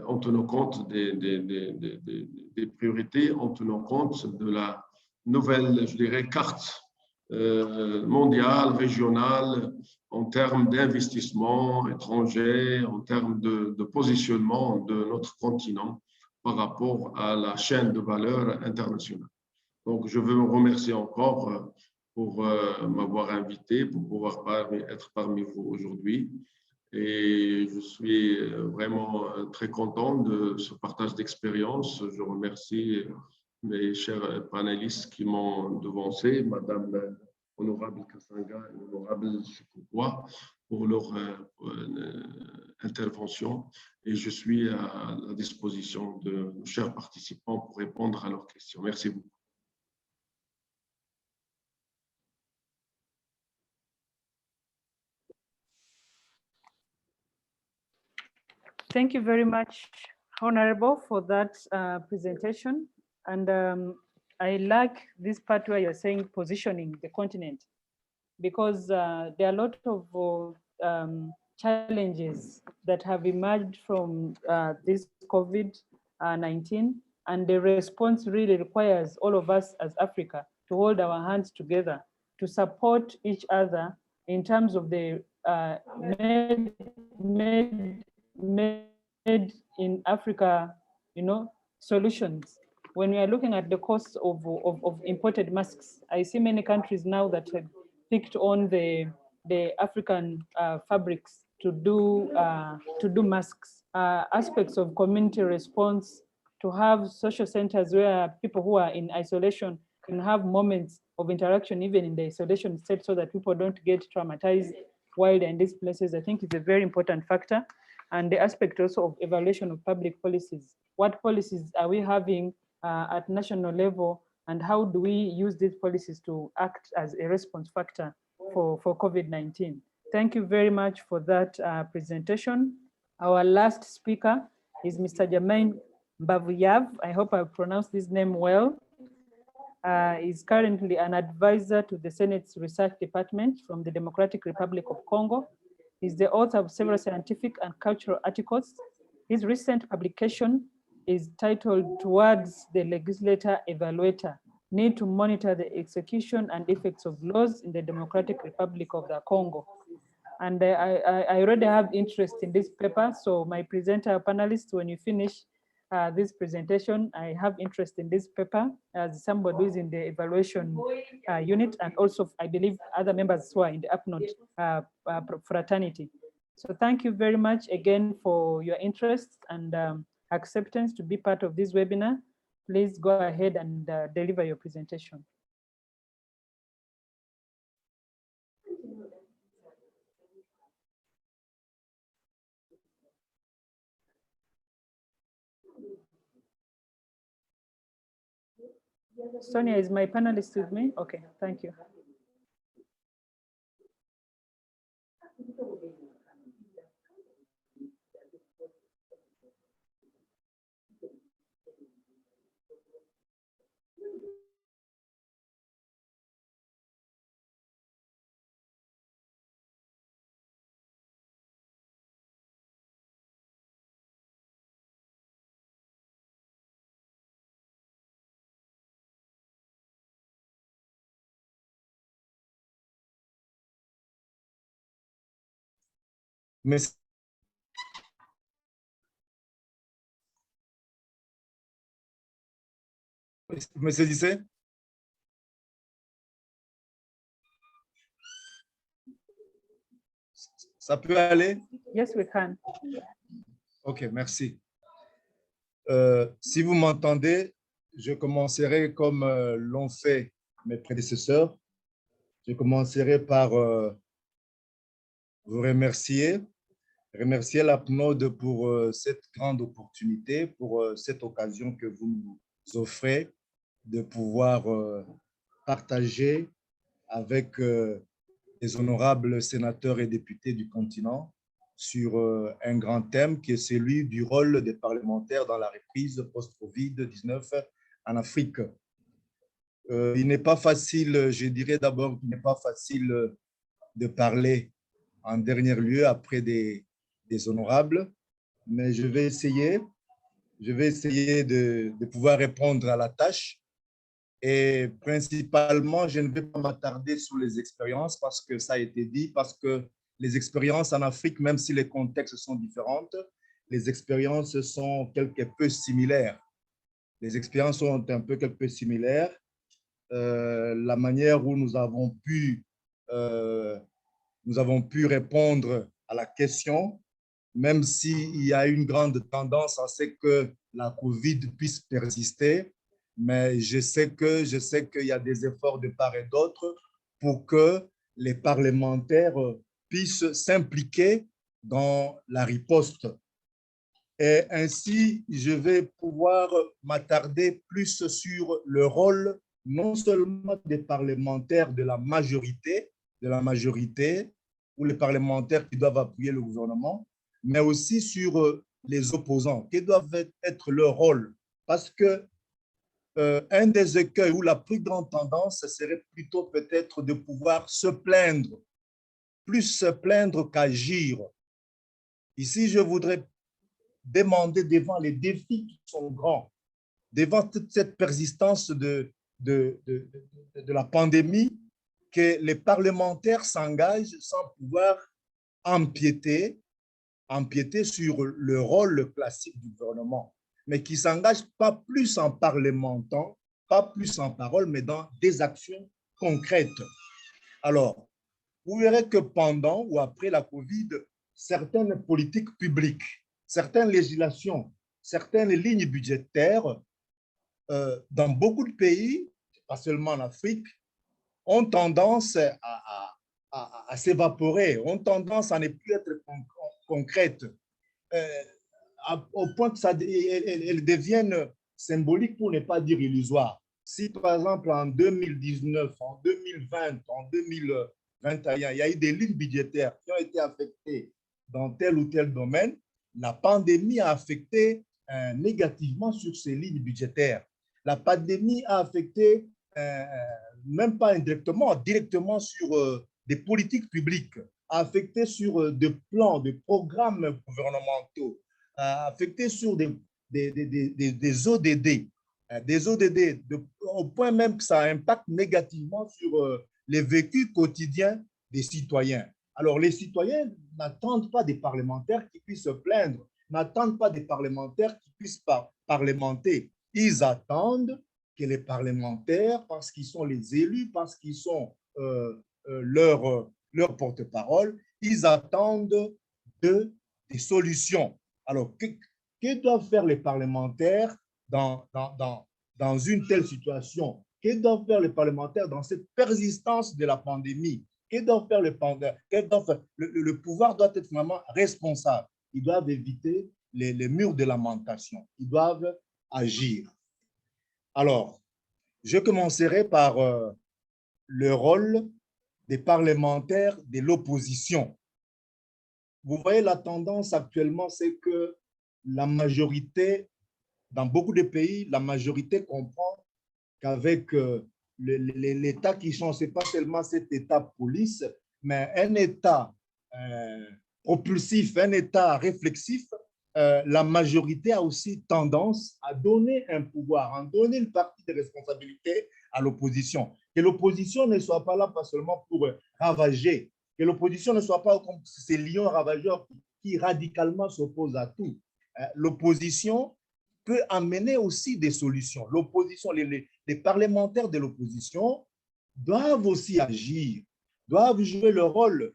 en tenant compte des priorités, en tenant compte de la nouvelle, je dirais, carte mondiale, régionale, en termes d'investissement étranger, en termes de positionnement de notre continent par rapport à la chaîne de valeur internationale. Donc, je veux me remercier encore pour m'avoir invité, pour pouvoir être parmi vous aujourd'hui. Et je suis vraiment très content de ce partage d'expérience. Je remercie mes chers panélistes qui m'ont devancé, Mme Honorable Kasanga et Honorable Chikukwa, pour leur intervention. Et je suis à la disposition de nos chers participants pour répondre à leurs questions. Merci beaucoup. Thank you very much, Honorable, for that presentation. And I like this part where you're saying positioning the continent, because there are a lot of challenges that have emerged from this COVID-19, and the response really requires all of us as Africa to hold our hands together, to support each other in terms of the made in Africa, solutions. When we are looking at the cost of imported masks, I see many countries now that have picked on the African fabrics to do masks. Aspects of community response, to have social centers where people who are in isolation can have moments of interaction even in the isolation state, so that people don't get traumatized while they're in these places, I think is a very important factor. And the aspect also of evaluation of public policies. What policies are we having at national level, and how do we use these policies to act as a response factor for COVID-19? Thank you very much for that presentation. Our last speaker is Mr. Germain Mbav Yav. I hope I pronounced this name well. Is currently an advisor to the Senate's Research Department from the Democratic Republic of Congo. He's the author of several scientific and cultural articles. His recent publication is titled Towards the Legislator Evaluator, Need to Monitor the Execution and Effects of Laws in the Democratic Republic of the Congo. And I already have interest in this paper, so my presenter panelists, when you finish this presentation, I have interest in this paper as somebody who is in the evaluation unit, and also I believe other members who are in the APNODE fraternity. So thank you very much again for your interest and acceptance to be part of this webinar. Please go ahead and deliver your presentation. Sonia, is my panelist with me? Okay, thank you. Monsieur Dissé? Ça peut aller? Yes, we can. Ok, merci. Si vous m'entendez, je commencerai comme l'ont fait mes prédécesseurs. Je commencerai par vous remercier l'APNODE pour cette grande opportunité, pour cette occasion que vous nous offrez de pouvoir partager avec les honorables sénateurs et députés du continent sur un grand thème qui est celui du rôle des parlementaires dans la reprise post-Covid-19 en Afrique. Il n'est pas facile, je dirais d'abord qu'il n'est pas facile de parler en dernier lieu après des honorables, mais je vais essayer de pouvoir répondre à la tâche. Et principalement, je ne vais pas m'attarder sur les expériences parce que ça a été dit, parce que les expériences en Afrique, même si les contextes sont différents, les expériences sont quelque peu similaires. Les expériences sont un peu quelque peu similaires. La manière où nous avons pu répondre à la question, même s'il y a une grande tendance à ce que la COVID puisse persister, mais je sais qu'il y a des efforts de part et d'autre pour que les parlementaires puissent s'impliquer dans la riposte. Et ainsi, je vais pouvoir m'attarder plus sur le rôle non seulement des parlementaires de la majorité, ou les parlementaires qui doivent appuyer le gouvernement, mais aussi sur les opposants. Quels doivent être leur rôle? Parce que un des écueils ou la plus grande tendance serait plutôt peut-être de pouvoir se plaindre, plus se plaindre qu'agir. Ici, je voudrais demander devant les défis qui sont grands, devant toute cette persistance de la pandémie, que les parlementaires s'engagent sans pouvoir empiéter sur le rôle classique du gouvernement, mais qui ne s'engagent pas plus en parlementant, pas plus en parole, mais dans des actions concrètes. Alors, vous verrez que pendant ou après la COVID, certaines politiques publiques, certaines législations, certaines lignes budgétaires, dans beaucoup de pays, pas seulement en Afrique, ont tendance à s'évaporer, ont tendance à ne plus être concrètes, au point que elles deviennent symboliques pour ne pas dire illusoires. Si par exemple en 2019, en 2020, en 2021, il y a eu des lignes budgétaires qui ont été affectées dans tel ou tel domaine, la pandémie a affecté négativement sur ces lignes budgétaires. La pandémie a affecté, même pas indirectement, directement sur des politiques publiques, a affecté sur des plans, des programmes gouvernementaux, a affecté sur des ODD, au point même que ça impacte négativement sur les vécus quotidiens des citoyens. Alors, les citoyens n'attendent pas des parlementaires qui puissent se plaindre, n'attendent pas des parlementaires qui puissent parlementer. Ils attendent que les parlementaires, parce qu'ils sont les élus, parce qu'ils sont leur porte-parole, ils attendent des solutions. Alors, que doivent faire les parlementaires dans une telle situation? Que doivent faire les parlementaires dans cette persistance de la pandémie? Que doivent faire les parlementaires? Le pouvoir doit être vraiment responsable. Ils doivent éviter les murs de lamentation. Ils doivent agir. Alors, je commencerai par le rôle des parlementaires de l'opposition. Vous voyez, la tendance actuellement, c'est que la majorité, dans beaucoup de pays, la majorité comprend qu'avec l'État qui change, ce n'est pas seulement cet État police, mais un État propulsif, un État réflexif. La majorité a aussi tendance à donner un pouvoir, à donner une partie des responsabilités à l'opposition. Que l'opposition ne soit pas là pas seulement pour ravager, que l'opposition ne soit pas comme ces lions ravageurs qui radicalement s'opposent à tout. L'opposition peut amener aussi des solutions. L'opposition, les parlementaires de l'opposition doivent aussi agir, doivent jouer le rôle,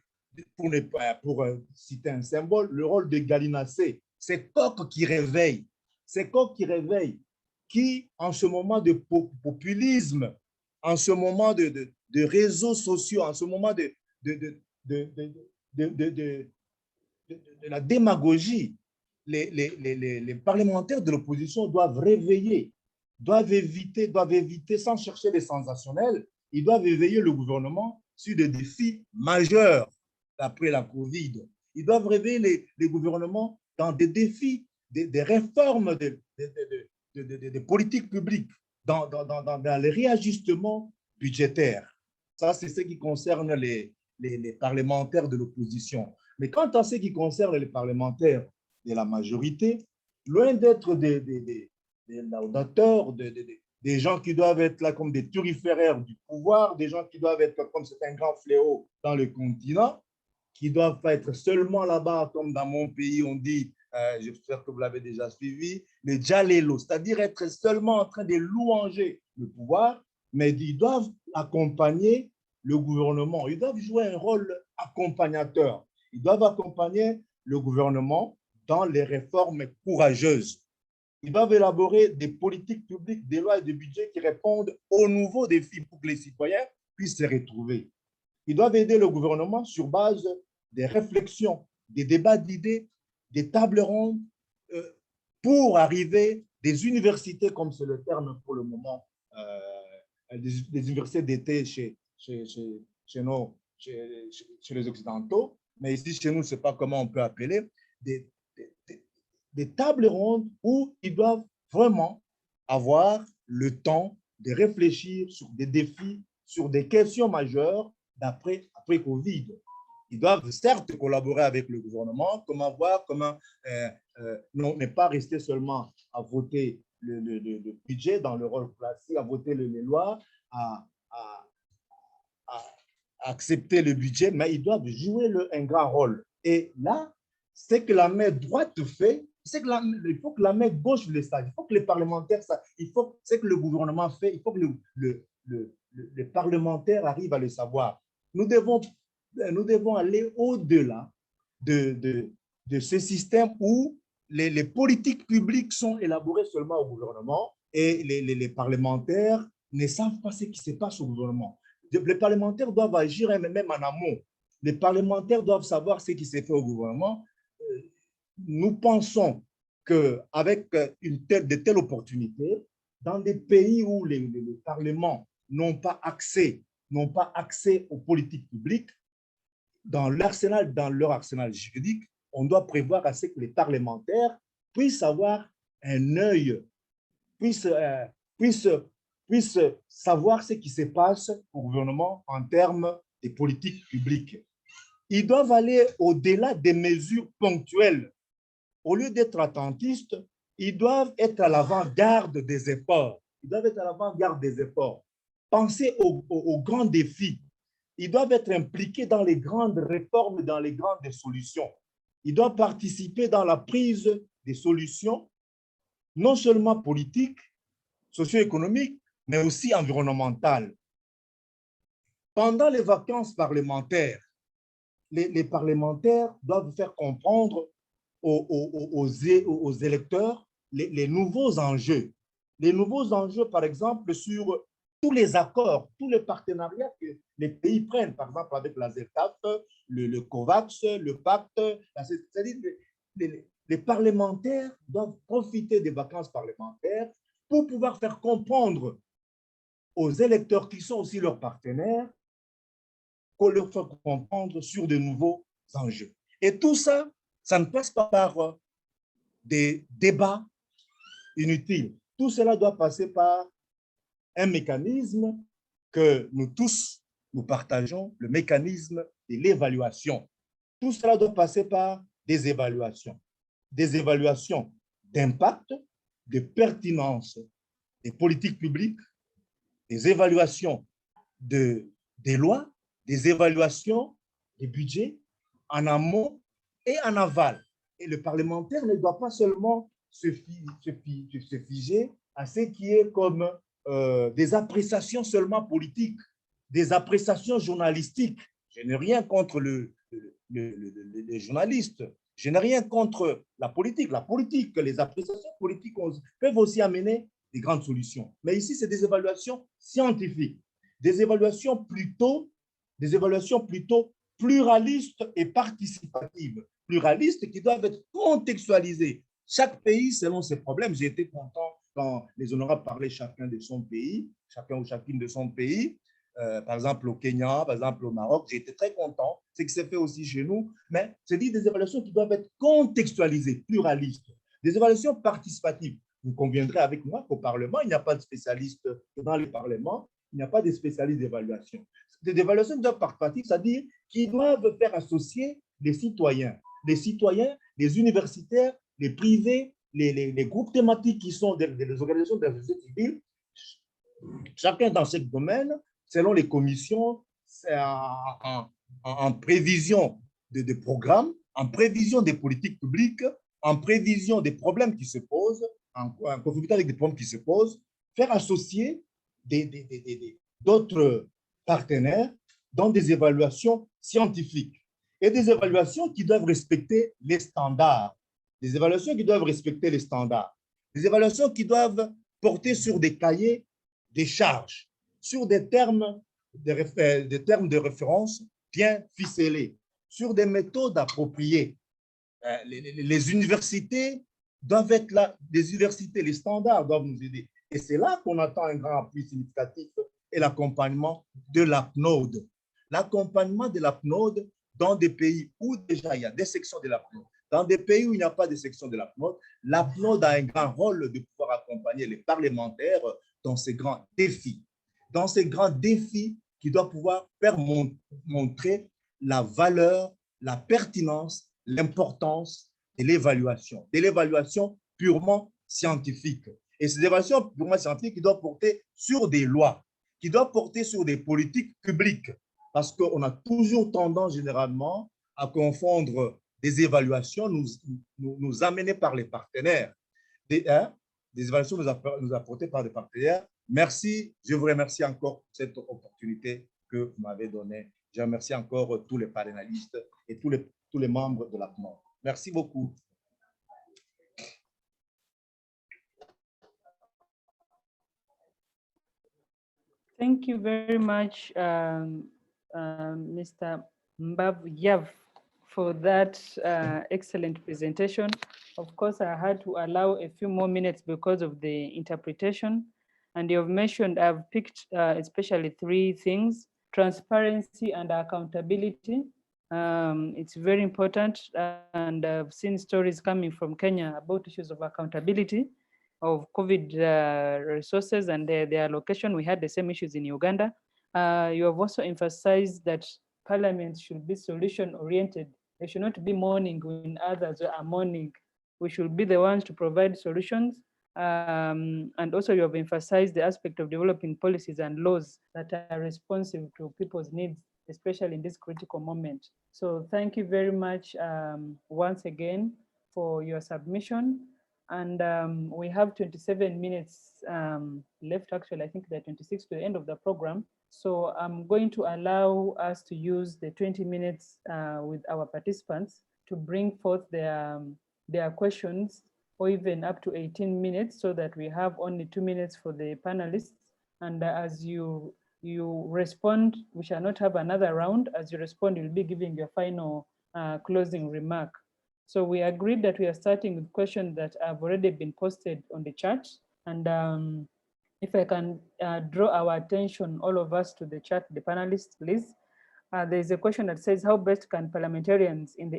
pour citer un symbole, le rôle de gallinacé. Ces coqs qui réveillent, qui, en ce moment de populisme, en ce moment de réseaux sociaux, en ce moment de la démagogie, les parlementaires de l'opposition doivent réveiller, doivent éviter sans chercher les sensationnels, ils doivent éveiller le gouvernement sur des défis majeurs après la COVID. Ils doivent réveiller les gouvernements dans des défis, des réformes des politiques publiques, dans les réajustements budgétaires. Ça, c'est ce qui concerne les parlementaires de l'opposition. Mais quant à ce qui concerne les parlementaires de la majorité, loin d'être des laudateurs, des gens qui doivent être là comme des turiféraires du pouvoir, des gens qui doivent être comme c'est un grand fléau dans le continent, qui doivent pas être seulement là-bas, comme dans mon pays, on dit, j'espère que vous l'avez déjà suivi, les djalélos, c'est-à-dire être seulement en train de louanger le pouvoir, mais ils doivent accompagner le gouvernement, ils doivent jouer un rôle accompagnateur, ils doivent accompagner le gouvernement dans les réformes courageuses. Ils doivent élaborer des politiques publiques, des lois et des budgets qui répondent aux nouveaux défis pour que les citoyens puissent se retrouver. Ils doivent aider le gouvernement sur base des réflexions, des débats d'idées, des tables rondes pour arriver des universités, comme c'est le terme pour le moment, des universités d'été chez les Occidentaux, mais ici chez nous, je ne sais pas comment on peut appeler, des tables rondes où ils doivent vraiment avoir le temps de réfléchir sur des défis, sur des questions majeures après Covid. Ils doivent certes collaborer avec le gouvernement, comment voir, comment ne pas rester seulement à voter le budget dans le rôle classique, à voter les lois, à accepter le budget, mais ils doivent jouer un grand rôle. Et là, c'est que la main droite fait, c'est que il faut que la main gauche le sache, il faut que les parlementaires, c'est que le gouvernement fait, il faut que les parlementaires arrivent à le savoir. Nous devons aller au-delà de ce système où les politiques publiques sont élaborées seulement au gouvernement et les parlementaires ne savent pas ce qui se passe au gouvernement. Les parlementaires doivent agir même en amont. Les parlementaires doivent savoir ce qui se fait au gouvernement. Nous pensons qu'avec de telles opportunités, dans des pays où les parlements n'ont pas accès aux politiques publiques, dans leur arsenal juridique, on doit prévoir à ce que les parlementaires puissent avoir un œil, puissent savoir ce qui se passe au gouvernement en termes de politiques publiques. Ils doivent aller au-delà des mesures ponctuelles. Au lieu d'être attentistes, ils doivent être à l'avant-garde des efforts. Ils doivent être à l'avant-garde des efforts. Penser aux grands défis. Ils doivent être impliqués dans les grandes réformes, dans les grandes solutions. Ils doivent participer dans la prise des solutions, non seulement politiques, socio-économiques, mais aussi environnementales. Pendant les vacances parlementaires, les parlementaires doivent faire comprendre aux électeurs les nouveaux enjeux. Les nouveaux enjeux, par exemple, sur tous les accords, tous les partenariats que les pays prennent, par exemple avec la ZECAF, le COVAX, le pacte. C'est-à-dire les parlementaires doivent profiter des vacances parlementaires pour pouvoir faire comprendre aux électeurs qui sont aussi leurs partenaires, qu'on leur fait comprendre sur de nouveaux enjeux. Et tout ça, ça ne passe pas par des débats inutiles. Tout cela doit passer par un mécanisme que nous tous, nous partageons, le mécanisme de l'évaluation. Tout cela doit passer par des évaluations d'impact, de pertinence des politiques publiques, des évaluations des lois, des évaluations des budgets en amont et en aval. Et le parlementaire ne doit pas seulement se figer à ce qui est comme des appréciations seulement politiques, des appréciations journalistiques. Je n'ai rien contre les journalistes, je n'ai rien contre la politique. La politique, les appréciations politiques peuvent aussi amener des grandes solutions. Mais ici, c'est des évaluations scientifiques, des évaluations plutôt pluralistes et participatives. Pluralistes qui doivent être contextualisées. Chaque pays selon ses problèmes. J'ai été content quand les honorables parlaient chacun de son pays, chacun ou chacune de son pays. Par exemple au Kenya, par exemple au Maroc, j'ai été très content. C'est que c'est fait aussi chez nous. Mais c'est dit des évaluations qui doivent être contextualisées, pluralistes. Des évaluations participatives. vous conviendrez avec moi qu'au Parlement, il n'y a pas de spécialistes dans les parlements, il n'y a pas de spécialistes d'évaluation. Des évaluations doivent participer, c'est-à-dire qu'ils doivent faire associer les citoyens, les universitaires, les privés, les groupes thématiques qui sont des organisations de la société civile, chacun dans ce domaine, selon les commissions, en prévision de programmes, en prévision des politiques publiques, en prévision des problèmes qui se posent, en conformité avec des problèmes qui se posent, faire associer d'autres partenaires dans des évaluations scientifiques et des évaluations qui doivent respecter les standards, des évaluations qui doivent respecter les standards, des évaluations qui doivent porter sur des cahiers des charges, sur des termes de référence bien ficelés, sur des méthodes appropriées. Les universités doivent être là, les universités, les standards doivent nous aider. Et c'est là qu'on attend un grand appui significatif et l'accompagnement de l'APNODE. L'accompagnement de l'APNODE dans des pays où déjà il y a des sections de l'APNODE. Dans des pays où il n'y a pas de section de l'APNODE a un grand rôle de pouvoir accompagner les parlementaires dans ces grands défis. Dans ces grands défis qui doivent pouvoir faire montrer la valeur, la pertinence, l'importance de l'évaluation purement scientifique. Et ces évaluations purement scientifiques qui doivent porter sur des lois, qui doivent porter sur des politiques publiques, parce qu'on a toujours tendance généralement à confondre des évaluations nous amenées par les partenaires, des évaluations nous apportées par des partenaires. Merci, je vous remercie encore pour cette opportunité que vous m'avez donnée. Je remercie encore tous les panélistes et tous les membres de l'APNODE. Merci beaucoup. Thank you very much, Mr. Mbav Yav, for that excellent presentation. Of course, I had to allow a few more minutes because of the interpretation. And you've mentioned, I've picked especially three things: transparency and accountability. It's very important, and I've seen stories coming from Kenya about issues of accountability of COVID resources and their allocation. We had the same issues in Uganda. You have also emphasized that parliament should be solution-oriented. They should not be mourning when others are mourning. We should be the ones to provide solutions. And also you have emphasized the aspect of developing policies and laws that are responsive to people's needs, especially in this critical moment. So thank you very much once again for your submission. And we have 27 minutes left. Actually, I think they're 26 to the end of the program. So I'm going to allow us to use the 20 minutes with our participants to bring forth their questions, or even up to 18 minutes, so that we have only 2 minutes for the panelists. And as you respond, we shall not have another round. As you respond, you'll be giving your final closing remark. So we agreed that we are starting with questions that have already been posted on the chat. And if I can draw our attention, all of us, to the chat, the panelists, please. There's a question that says, how best can parliamentarians in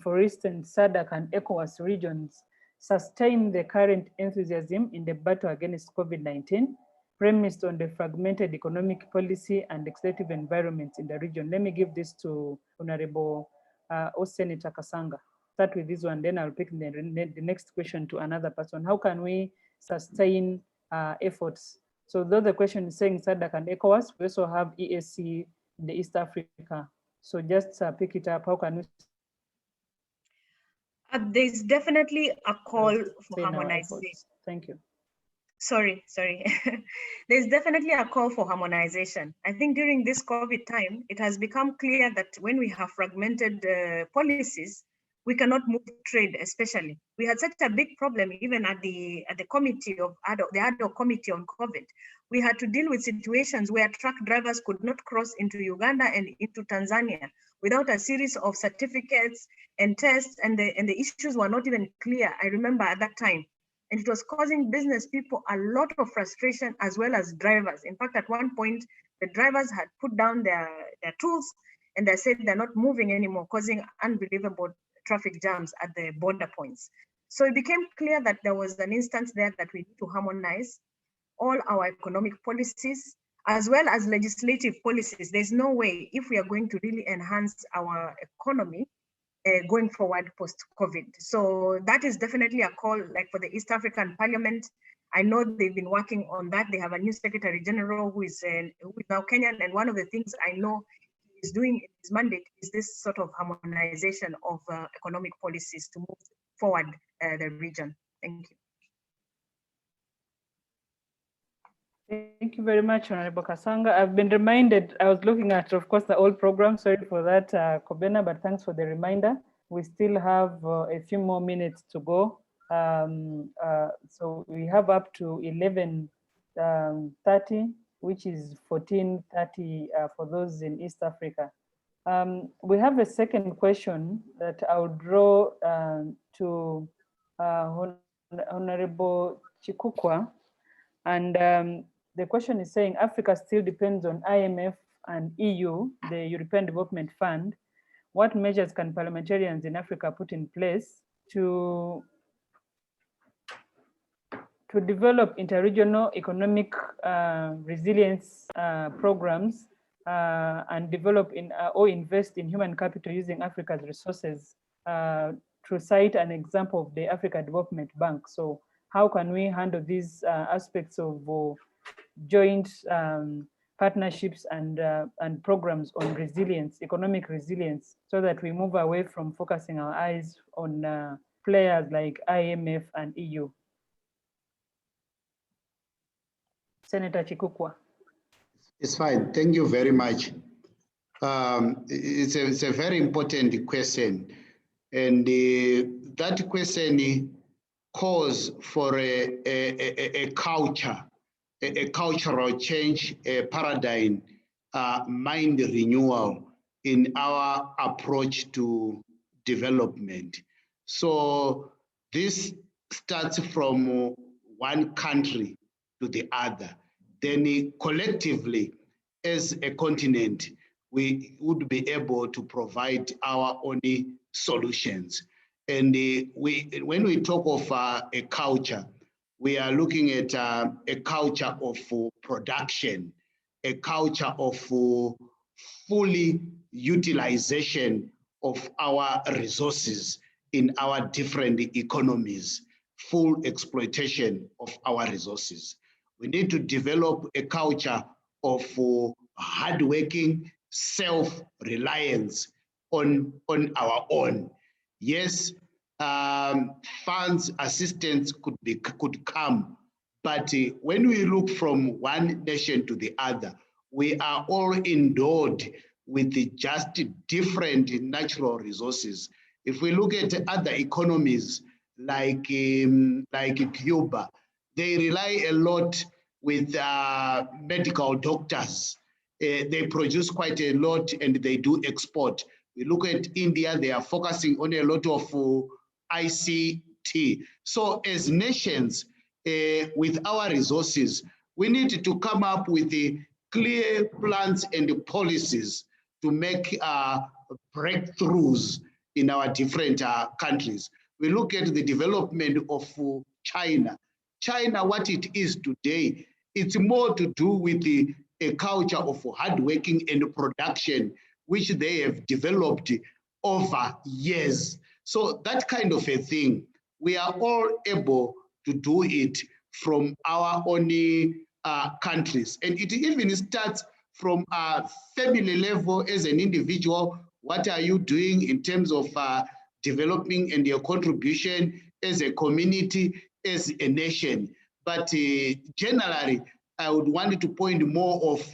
for instance, SADC and ECOWAS regions sustain the current enthusiasm in the battle against COVID-19, premised on the fragmented economic policy and legislative environments in the region? Let me give this to Honorable Senator Kasanga. Start with this one, then I'll pick the next question to another person. How can we sustain efforts? So though the question is saying SADC and ECOWAS, we also have EAC in the East Africa. So just pick it up. How can we? There's definitely a call for harmonization. Thank you. Sorry. There's definitely a call for harmonization. I think during this COVID time, it has become clear that when we have fragmented policies, we cannot move trade, especially. We had such a big problem even at the committee of the ad hoc committee on COVID. We had to deal with situations where truck drivers could not cross into Uganda and into Tanzania without a series of certificates and tests, and the issues were not even clear, I remember at that time. And it was causing business people a lot of frustration, as well as drivers. In fact, at one point, the drivers had put down their tools and they said they're not moving anymore, causing unbelievable traffic jams at the border points. So it became clear that there was an instance there that we need to harmonize all our economic policies as well as legislative policies. There's no way, if we are going to really enhance our economy going forward post-COVID. So that is definitely a call, like for the East African Parliament. I know they've been working on that. They have a new Secretary General who is now Kenyan, and one of the things I know he's doing in his mandate is this sort of harmonization of economic policies to move forward the region. Thank you. Thank you very much, Honorable Kasanga. I've been reminded, I was looking at, of course, the old program. Sorry for that, Kobena, but thanks for the reminder. We still have a few more minutes to go. So we have up to 11:30, which is 14:30 for those in East Africa. We have a second question that I'll draw to Honorable Chikukwa. And the question is saying, Africa still depends on IMF and EU, the European Development Fund. What measures can parliamentarians in Africa put in place to develop interregional economic resilience programs and develop or invest in human capital using Africa's resources, to cite an example of the Africa Development Bank? So how can we handle these aspects of joint partnerships and programs on resilience, economic resilience, so that we move away from focusing our eyes on players like IMF and EU? Senator Chikukwa. It's fine. Thank you very much. It's a very important question. And that question calls for a culture, a cultural change, a paradigm, mind renewal in our approach to development. So this starts from one country to the other. Then collectively, as a continent, we would be able to provide our own solutions. And when we talk of a culture, we are looking at a culture of production, a culture of fully utilization of our resources in our different economies, full exploitation of our resources. We need to develop a culture of hardworking, self-reliance on our own. Yes, funds, assistance could come, but when we look from one nation to the other, we are all endowed with just different natural resources. If we look at other economies like Cuba, they rely a lot with medical doctors. They produce quite a lot and they do export. We look at India, they are focusing on a lot of ICT. So as nations, with our resources, we need to come up with the clear plans and policies to make breakthroughs in our different countries. We look at the development of China. China, what it is today, it's more to do with a culture of hardworking and production, which they have developed over years. So that kind of a thing, we are all able to do it from our own countries. And it even starts from a family level as an individual. What are you doing in terms of developing and your contribution as a community, as a nation? But generally, I would want to point more of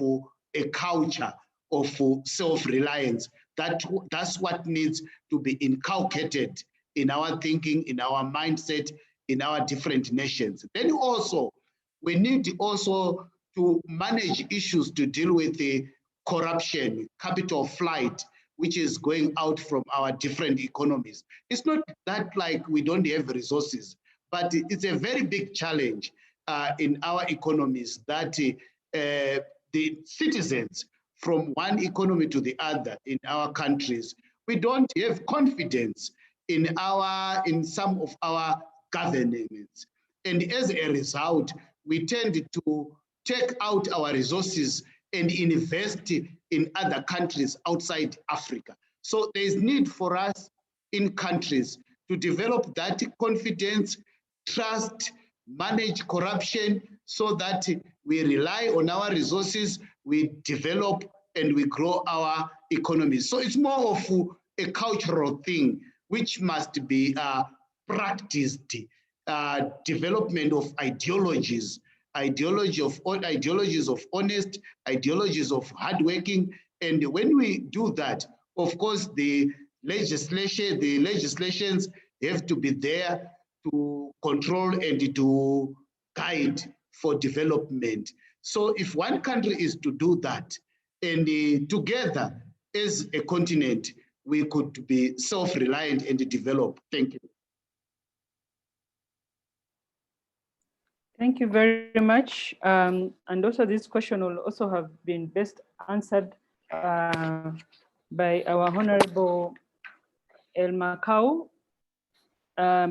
a culture of self-reliance. That's what needs to be inculcated in our thinking, in our mindset, in our different nations. Then also, we need also to manage issues to deal with the corruption, capital flight, which is going out from our different economies. It's not that like we don't have resources, but it's a very big challenge in our economies that the citizens from one economy to the other in our countries, we don't have confidence in some of our governance. And as a result, we tend to take out our resources and invest in other countries outside Africa. So there is need for us in countries to develop that confidence, trust, manage corruption, so that we rely on our resources, we develop and we grow our economy. So it's more of a cultural thing which must be practiced, development of ideologies, ideologies of honest, ideologies of hardworking. And when we do that, of course, the legislations have to be there to control and to guide for development. So if one country is to do that, and together as a continent, we could be self-reliant and develop. Thank you. Thank you very much. And also this question will also have been best answered by our Honorable El Makkaoui,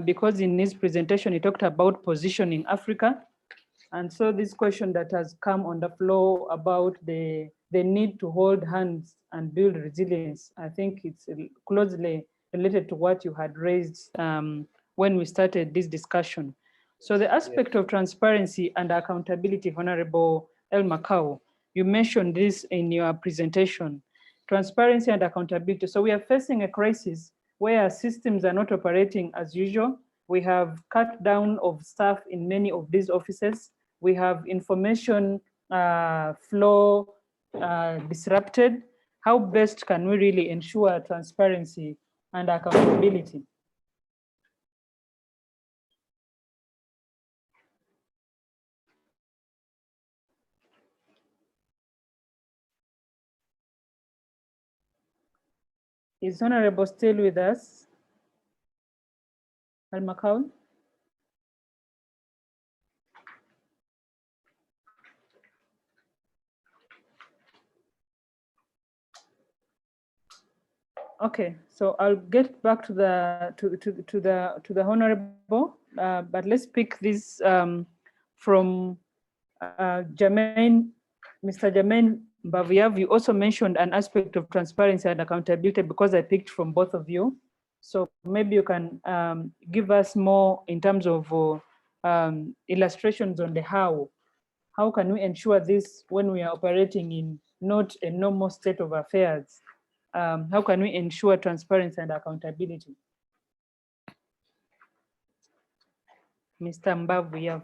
because in his presentation, he talked about positioning Africa. And so this question that has come on the floor about the need to hold hands and build resilience, I think it's closely related to what you had raised when we started this discussion. So the aspect of transparency and accountability, Honorable El Makkaoui, you mentioned this in your presentation, transparency and accountability. So we are facing a crisis where systems are not operating as usual. We have cut down of staff in many of these offices. We have information flow disrupted. How best can we really ensure transparency and accountability? Is Honorable still with us? El Makkaoui? Okay, so I'll get back to the Honorable, but let's pick this from Germain, Mr. Germain Mbav Yav. You also mentioned an aspect of transparency and accountability because I picked from both of you. So maybe you can give us more in terms of illustrations on the how. How can we ensure this when we are operating in not a normal state of affairs? How can we ensure transparency and accountability? Mr. Mbav Yav.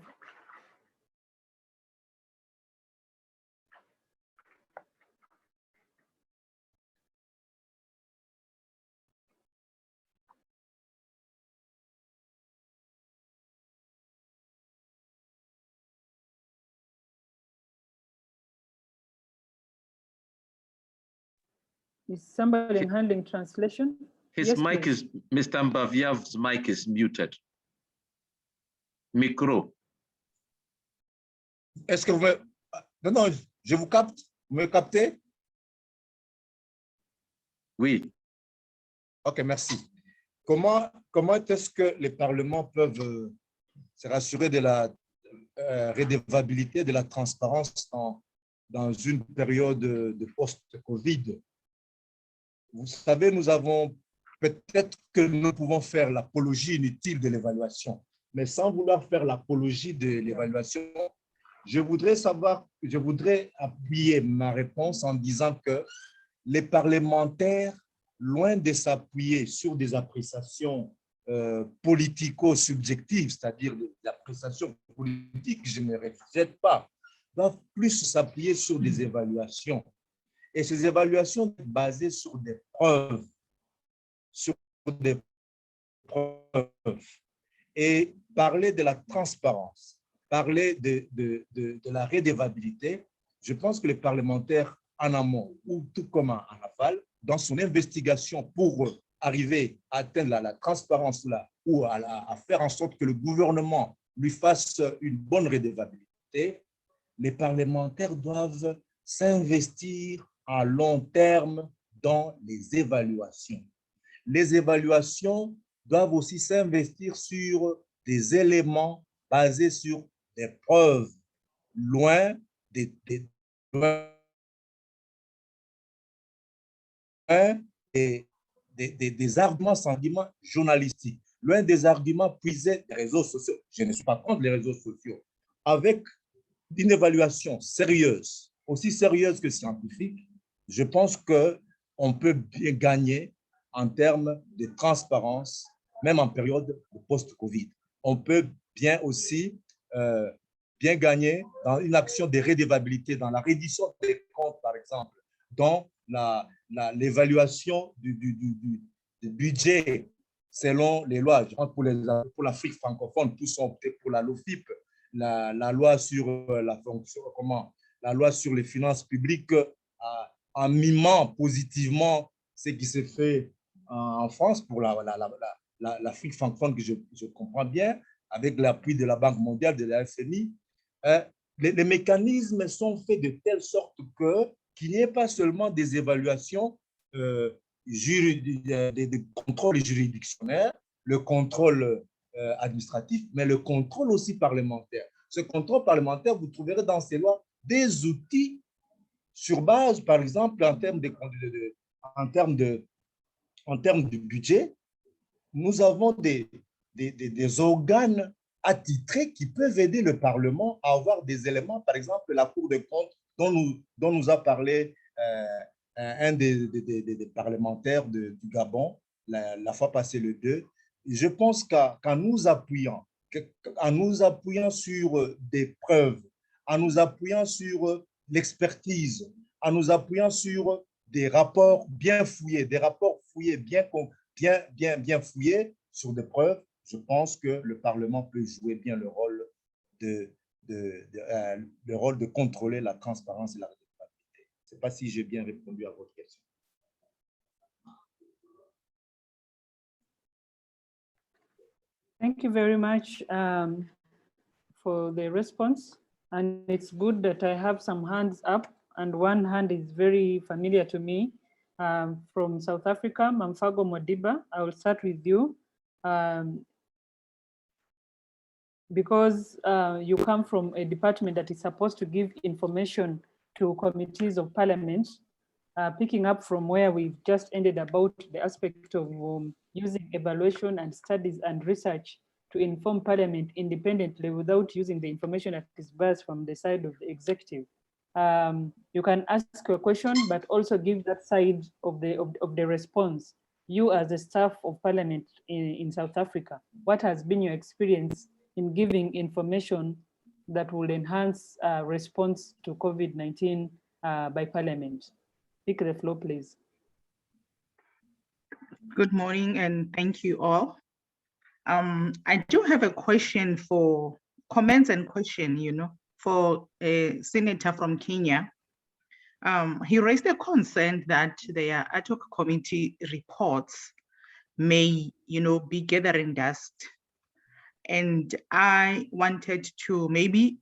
Is somebody handling translation? His Yes, mic please. is, Mr. Mbav Yav's mic is muted. Micro. Est-ce que vous me... Non, je vous capte. Vous me captez? Oui. OK, merci. Comment est-ce que les parlements peuvent se rassurer de la redevabilité, de la transparence dans une période de post-Covid? Vous savez, nous avons peut-être que nous pouvons faire l'apologie inutile de l'évaluation, mais sans vouloir faire l'apologie de l'évaluation, je voudrais appuyer ma réponse en disant que les parlementaires, loin de s'appuyer sur des appréciations politico-subjectives, c'est-à-dire des appréciations politiques, je ne rejette pas, doivent plus s'appuyer sur des évaluations. Et ces évaluations sont basées sur des preuves. Et parler de la transparence, parler de la redevabilité, je pense que les parlementaires en amont, ou tout comme en aval, dans son investigation pour arriver à atteindre la transparence là, ou à faire en sorte que le gouvernement lui fasse une bonne redevabilité, les parlementaires doivent s'investir à long terme dans les évaluations. Les évaluations doivent aussi s'investir sur des éléments basés sur des preuves, loin des arguments sentiments journalistiques, loin des arguments puisés des réseaux sociaux. Je ne suis pas contre les réseaux sociaux. Avec une évaluation sérieuse, aussi sérieuse que scientifique, je pense qu'on peut bien gagner en termes de transparence, même en période de post-Covid. On peut bien aussi bien gagner dans une action de redevabilité, dans la reddition des comptes, par exemple, dans l'évaluation du budget selon les lois. Pour l'Afrique francophone, tous sont optés pour la LOFIP, la loi sur la fonction, la loi sur les finances publiques, en mimant positivement ce qui s'est fait en France pour l'Afrique francophone, que je comprends bien, avec l'appui de la Banque mondiale, de la FMI. Les mécanismes sont faits de telle sorte qu'il n'y ait pas seulement des évaluations des contrôles juridictionnels, le contrôle administratif, mais le contrôle aussi parlementaire. Ce contrôle parlementaire, vous trouverez dans ces lois des outils sur base, par exemple, en termes de budget. Nous avons des organes attitrés qui peuvent aider le Parlement à avoir des éléments, par exemple la Cour des comptes dont nous a parlé un des parlementaires du Gabon la fois passée, le 2. Je pense qu'en nous appuyant sur des preuves, en nous appuyant sur l'expertise, en nous appuyant sur des rapports bien fouillés, bien fouillés sur des preuves, je pense que le Parlement peut jouer bien le rôle de contrôler la transparence et la redevabilité. Je ne sais pas si j'ai bien répondu à votre question. Thank you very much for the response. And it's good that I have some hands up, and one hand is very familiar to me. From South Africa, Mamfago Modiba, I will start with you. Because you come from a department that is supposed to give information to committees of parliament, picking up from where we've just ended about the aspect of using evaluation and studies and research to inform parliament independently without using the information that is biased from the side of the executive. You can ask a question, but also give that side of the response. You as the staff of parliament in South Africa, what has been your experience in giving information that will enhance response to COVID-19 by parliament? Take the floor, please. Good morning and thank you all. I do have a question for comments and question, for a senator from Kenya. He raised a concern that their ad hoc committee reports may, be gathering dust. And I wanted to maybe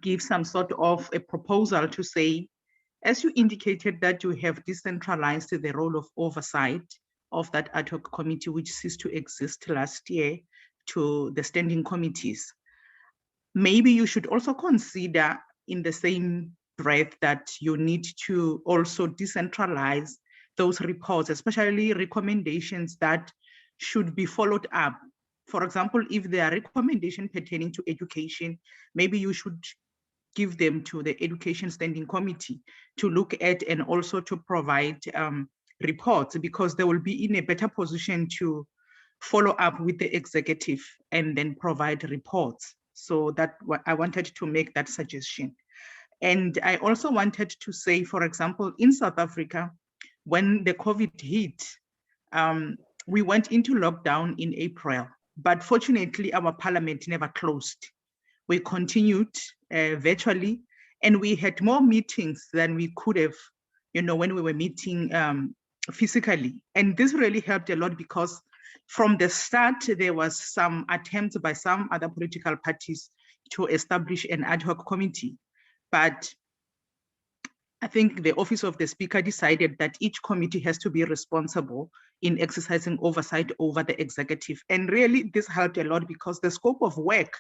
give some sort of a proposal to say, as you indicated that you have decentralized the role of oversight of that ad hoc committee, which ceased to exist last year, to the standing committees, maybe you should also consider in the same breath that you need to also decentralize those reports, especially recommendations that should be followed up. For example, if there are recommendations pertaining to education, maybe you should give them to the Education Standing Committee to look at and also to provide reports, because they will be in a better position to follow up with the executive and then provide reports. So that I wanted to make that suggestion. And I also wanted to say, for example, in South Africa, when the COVID hit, we went into lockdown in April, but fortunately our parliament never closed. We continued virtually, and we had more meetings than we could have, when we were meeting physically. And this really helped a lot, because from the start, there was some attempts by some other political parties to establish an ad hoc committee. But I think the Office of the Speaker decided that each committee has to be responsible in exercising oversight over the executive. And really this helped a lot because the scope of work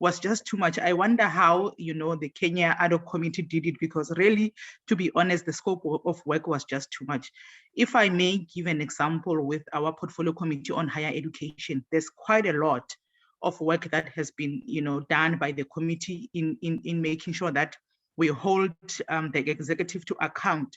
was just too much. I wonder how, the Kenya ad hoc committee did it, because really, to be honest, the scope of work was just too much. If I may give an example with our portfolio committee on higher education, there's quite a lot of work that has been, done by the committee in making sure that we hold the executive to account,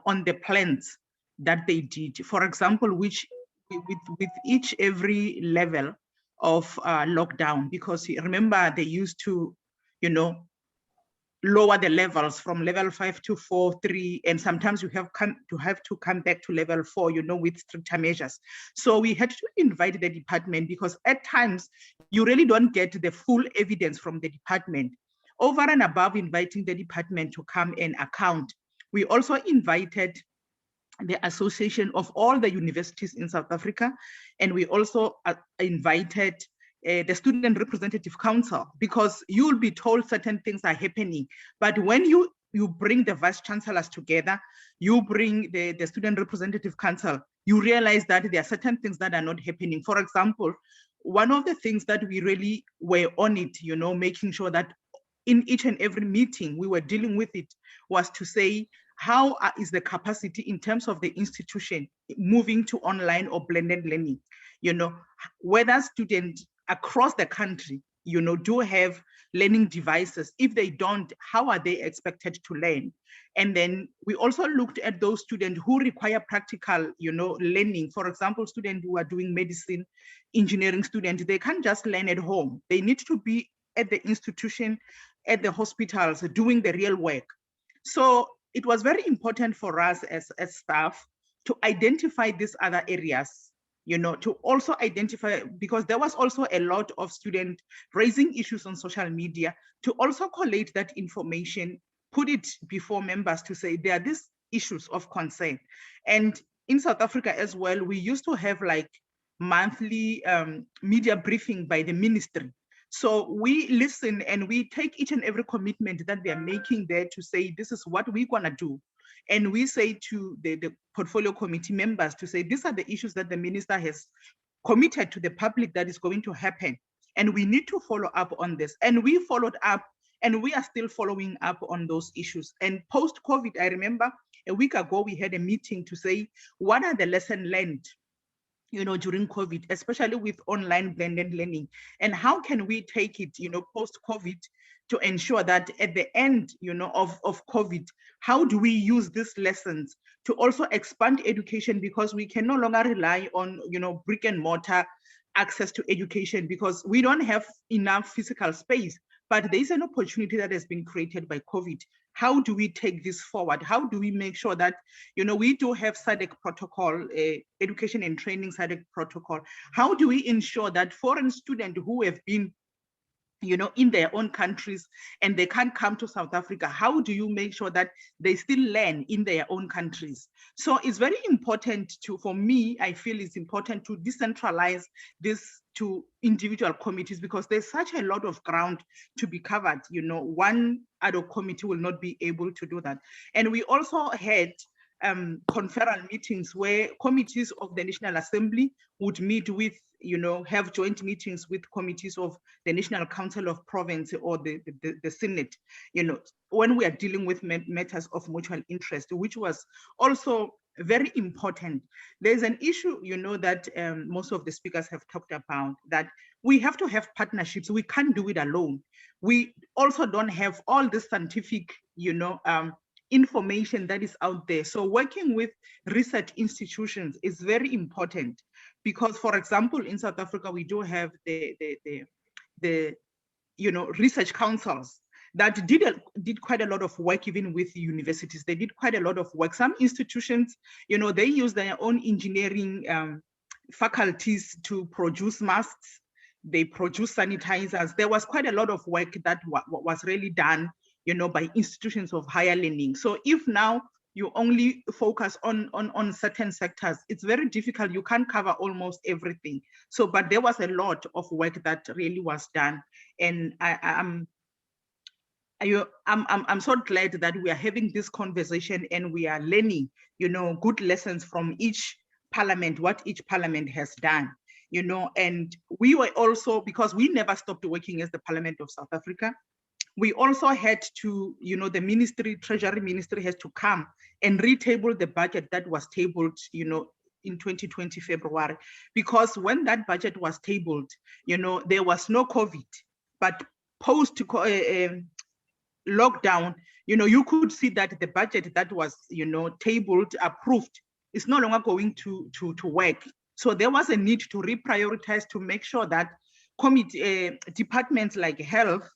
on the plans that they did. For example, which with every level of lockdown, because remember they used to, lower the levels from level 5 to 4, 3, and sometimes you have to come back to level 4, with stricter measures. So we had to invite the department, because at times you really don't get the full evidence from the department. Over and above inviting the department to come and account, we also invited the association of all the universities in South Africa, and we also invited the Student Representative Council, because you'll be told certain things are happening, but when you bring the vice chancellors together, you bring the Student Representative Council, you realize that there are certain things that are not happening. For example, one of the things that we really were on it, making sure that in each and every meeting we were dealing with it, was to say, how is the capacity in terms of the institution moving to online or blended learning? Whether students across the country, do have learning devices. If they don't, how are they expected to learn? And then we also looked at those students who require practical, learning. For example, students who are doing medicine, engineering students, they can't just learn at home. They need to be at the institution, at the hospitals, doing the real work. So it was very important for us as staff to identify these other areas, to also identify, because there was also a lot of students raising issues on social media, to also collate that information, put it before members to say there are these issues of concern. And in South Africa as well, we used to have like monthly media briefing by the ministry. So we listen and we take each and every commitment that they are making there to say, this is what we're gonna do. And we say to the portfolio committee members to say, these are the issues that the minister has committed to the public that is going to happen. And we need to follow up on this. And we followed up, and we are still following up on those issues. And post-COVID, I remember a week ago, we had a meeting to say, what are the lessons learned during COVID, especially with online blended learning, and how can we take it, post-COVID, to ensure that at the end, of COVID, how do we use these lessons to also expand education, because we can no longer rely on, brick and mortar access to education, because we don't have enough physical space. But there is an opportunity that has been created by COVID. How do we take this forward? How do we make sure that, we do have SADC protocol, education and training SADC protocol. How do we ensure that foreign students who have been, in their own countries and they can't come to South Africa, how do you make sure that they still learn in their own countries? So it's very important for me, I feel it's important to decentralize this to individual committees, because there's such a lot of ground to be covered. One ad hoc committee will not be able to do that. And we also had conferral meetings where committees of the National Assembly would meet with, have joint meetings with committees of the National Council of Province or the Senate, when we are dealing with matters of mutual interest, which was also very important. There's an issue, that most of the speakers have talked about, that we have to have partnerships. We can't do it alone. We also don't have all the scientific, information that is out there. So working with research institutions is very important, because, for example, in South Africa, we do have the research councils that did quite a lot of work, even with universities. They did quite a lot of work. Some institutions, they use their own engineering faculties to produce masks. They produce sanitizers. There was quite a lot of work that was really done, by institutions of higher learning. So if now you only focus on certain sectors, it's very difficult. You can't cover almost everything. So, but there was a lot of work that really was done. And I'm so glad that we are having this conversation and we are learning, good lessons from each parliament, what each parliament has done, and we were also, because we never stopped working as the Parliament of South Africa, we also had to, the ministry, Treasury Ministry has to come and retable the budget that was tabled, in 2020 February, because when that budget was tabled, there was no COVID, but post lockdown, you could see that the budget that was, tabled, approved, is no longer going to work. So there was a need to reprioritize to make sure that committee departments like health,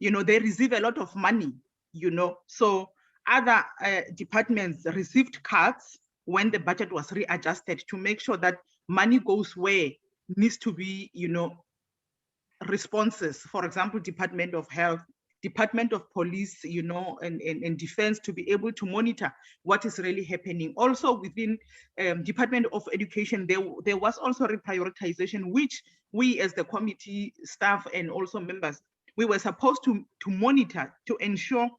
they receive a lot of money, so other departments received cuts when the budget was readjusted to make sure that money goes where it needs to be, responses. For example, Department of Health, Department of Police, and Defense, to be able to monitor what is really happening. Also within Department of Education, there was also reprioritization, which we as the committee staff and also members, we were supposed to monitor to ensure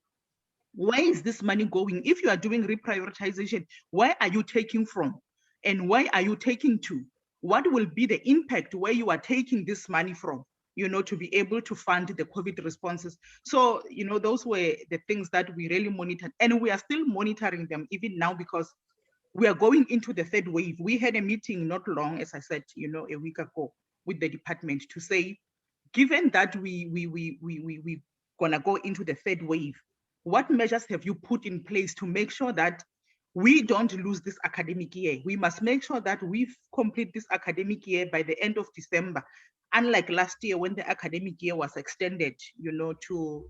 where is this money going? If you are doing reprioritization, where are you taking from? And where are you taking to? What will be the impact where you are taking this money from, to be able to fund the COVID responses? So, those were the things that we really monitored. And we are still monitoring them even now because we are going into the third wave. We had a meeting not long, as I said, a week ago with the department to say, given that we gonna go into the third wave, what measures have you put in place to make sure that we don't lose this academic year? We must make sure that we complete this academic year by the end of December, unlike last year when the academic year was extended, to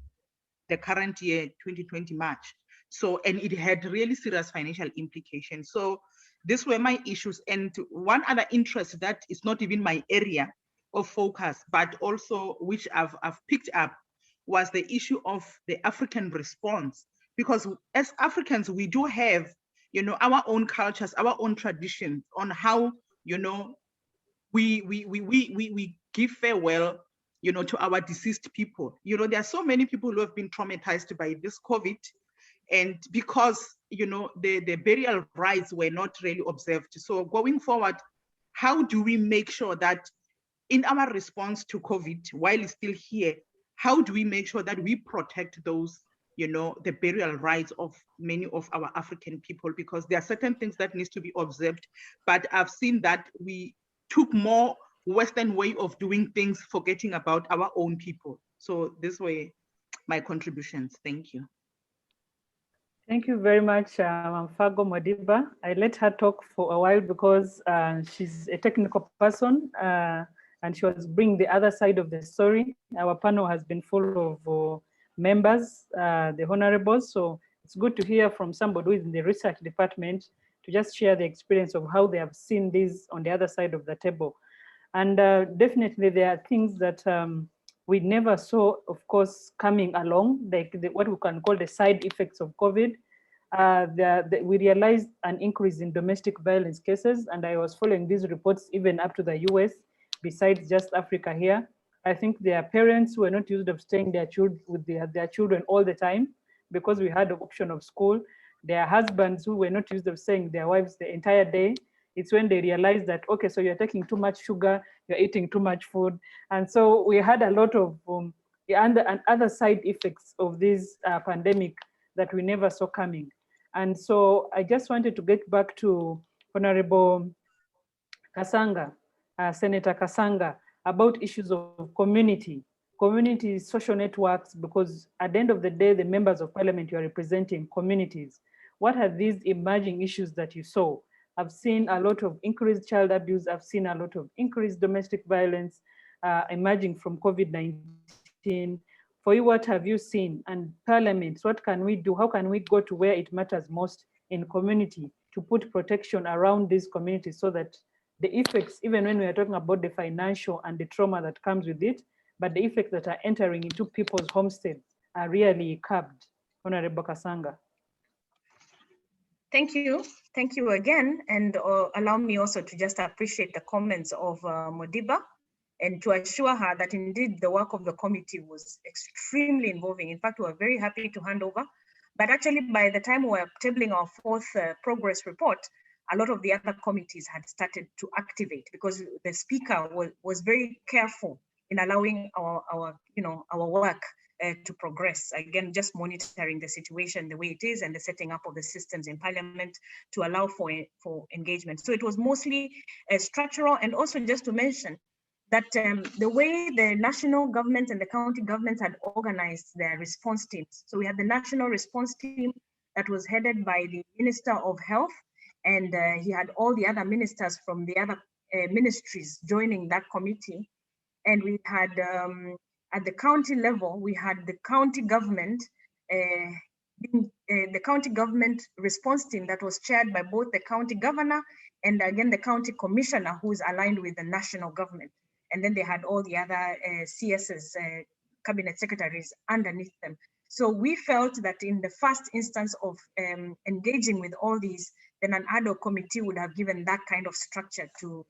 the current year, 2020 March. So, and it had really serious financial implications. So these were my issues. And one other interest that is not even my area of focus, but also which I've picked up, was the issue of the African response. Because as Africans, we do have, our own cultures, our own traditions on how, we give farewell, to our deceased people. There are so many people who have been traumatized by this COVID, and because, the burial rites were not really observed. So going forward, how do we make sure that in our response to COVID, while it's still here, how do we make sure that we protect those, the burial rights of many of our African people? Because there are certain things that needs to be observed, but I've seen that we took more Western way of doing things, forgetting about our own people. So this way, my contributions. Thank you. Thank you very much, Mfago Modiba. I let her talk for a while because she's a technical person and she was bringing the other side of the story. Our panel has been full of members, the honorables, so it's good to hear from somebody who is in the research department to just share the experience of how they have seen this on the other side of the table. And definitely there are things that we never saw, of course, coming along, like what we can call the side effects of COVID. We realized an increase in domestic violence cases, and I was following these reports even up to the US, besides just Africa here. I think there are parents who are not used to staying with their children all the time because we had the option of school. There are husbands who were not used to staying with their wives the entire day. It's when they realized that, okay, so you're taking too much sugar, you're eating too much food. And so we had a lot of other side effects of this pandemic that we never saw coming. And so I just wanted to get back to Honorable Kasanga, Senator Kasanga, about issues of community, social networks, because at the end of the day, the members of parliament, you are representing communities. What are these emerging issues that you saw? I've seen a lot of increased child abuse. I've seen a lot of increased domestic violence emerging from COVID-19. For you, what have you seen? And parliaments, what can we do? How can we go to where it matters most in community to put protection around these communities so that the effects, even when we are talking about the financial and the trauma that comes with it, but the effects that are entering into people's homesteads are really curbed? Honorable Kasanga. Thank you. Thank you again. And allow me also to just appreciate the comments of Modiba. and to assure her that indeed the work of the committee was extremely involving. In fact, we were very happy to hand over. But actually, by the time we were tabling our fourth progress report, a lot of the other committees had started to activate, because the speaker was very careful in allowing our work to progress. Again, just monitoring the situation the way it is and the setting up of the systems in Parliament to allow for engagement. So it was mostly structural, and also just to mention that the way the national government and the county governments had organized their response teams. So we had the national response team that was headed by the Minister of Health, and he had all the other ministers from the other ministries joining that committee. And we had, at the county level, we had the county government, the county government response team that was chaired by both the county governor and again the county commissioner, who is aligned with the national government. And then they had all the other CSs, cabinet secretaries underneath them. So we felt that in the first instance of engaging with all these, then an ad hoc committee would have given that kind of structure to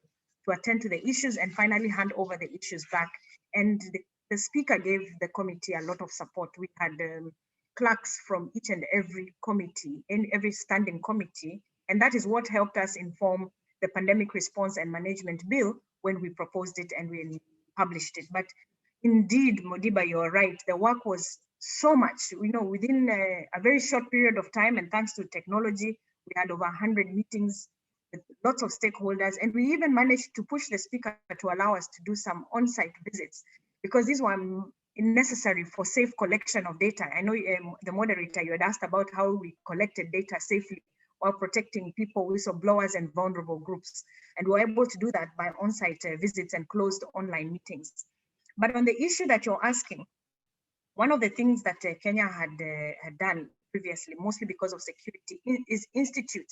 attend to the issues and finally hand over the issues back. And the speaker gave the committee a lot of support. We had clerks from each and every committee, in every standing committee, and that is what helped us inform the Pandemic Response and Management Bill when we proposed it and we published it. But indeed, Modiba, you're right, the work was so much, within a very short period of time, and thanks to technology, we had over 100 meetings with lots of stakeholders, and we even managed to push the speaker to allow us to do some on-site visits, because these were necessary for safe collection of data. I know the moderator, you had asked about how we collected data safely while protecting people, whistleblowers, and vulnerable groups. And we were able to do that by on-site visits and closed online meetings. But on the issue that you're asking, one of the things that Kenya had done previously, mostly because of security, is institute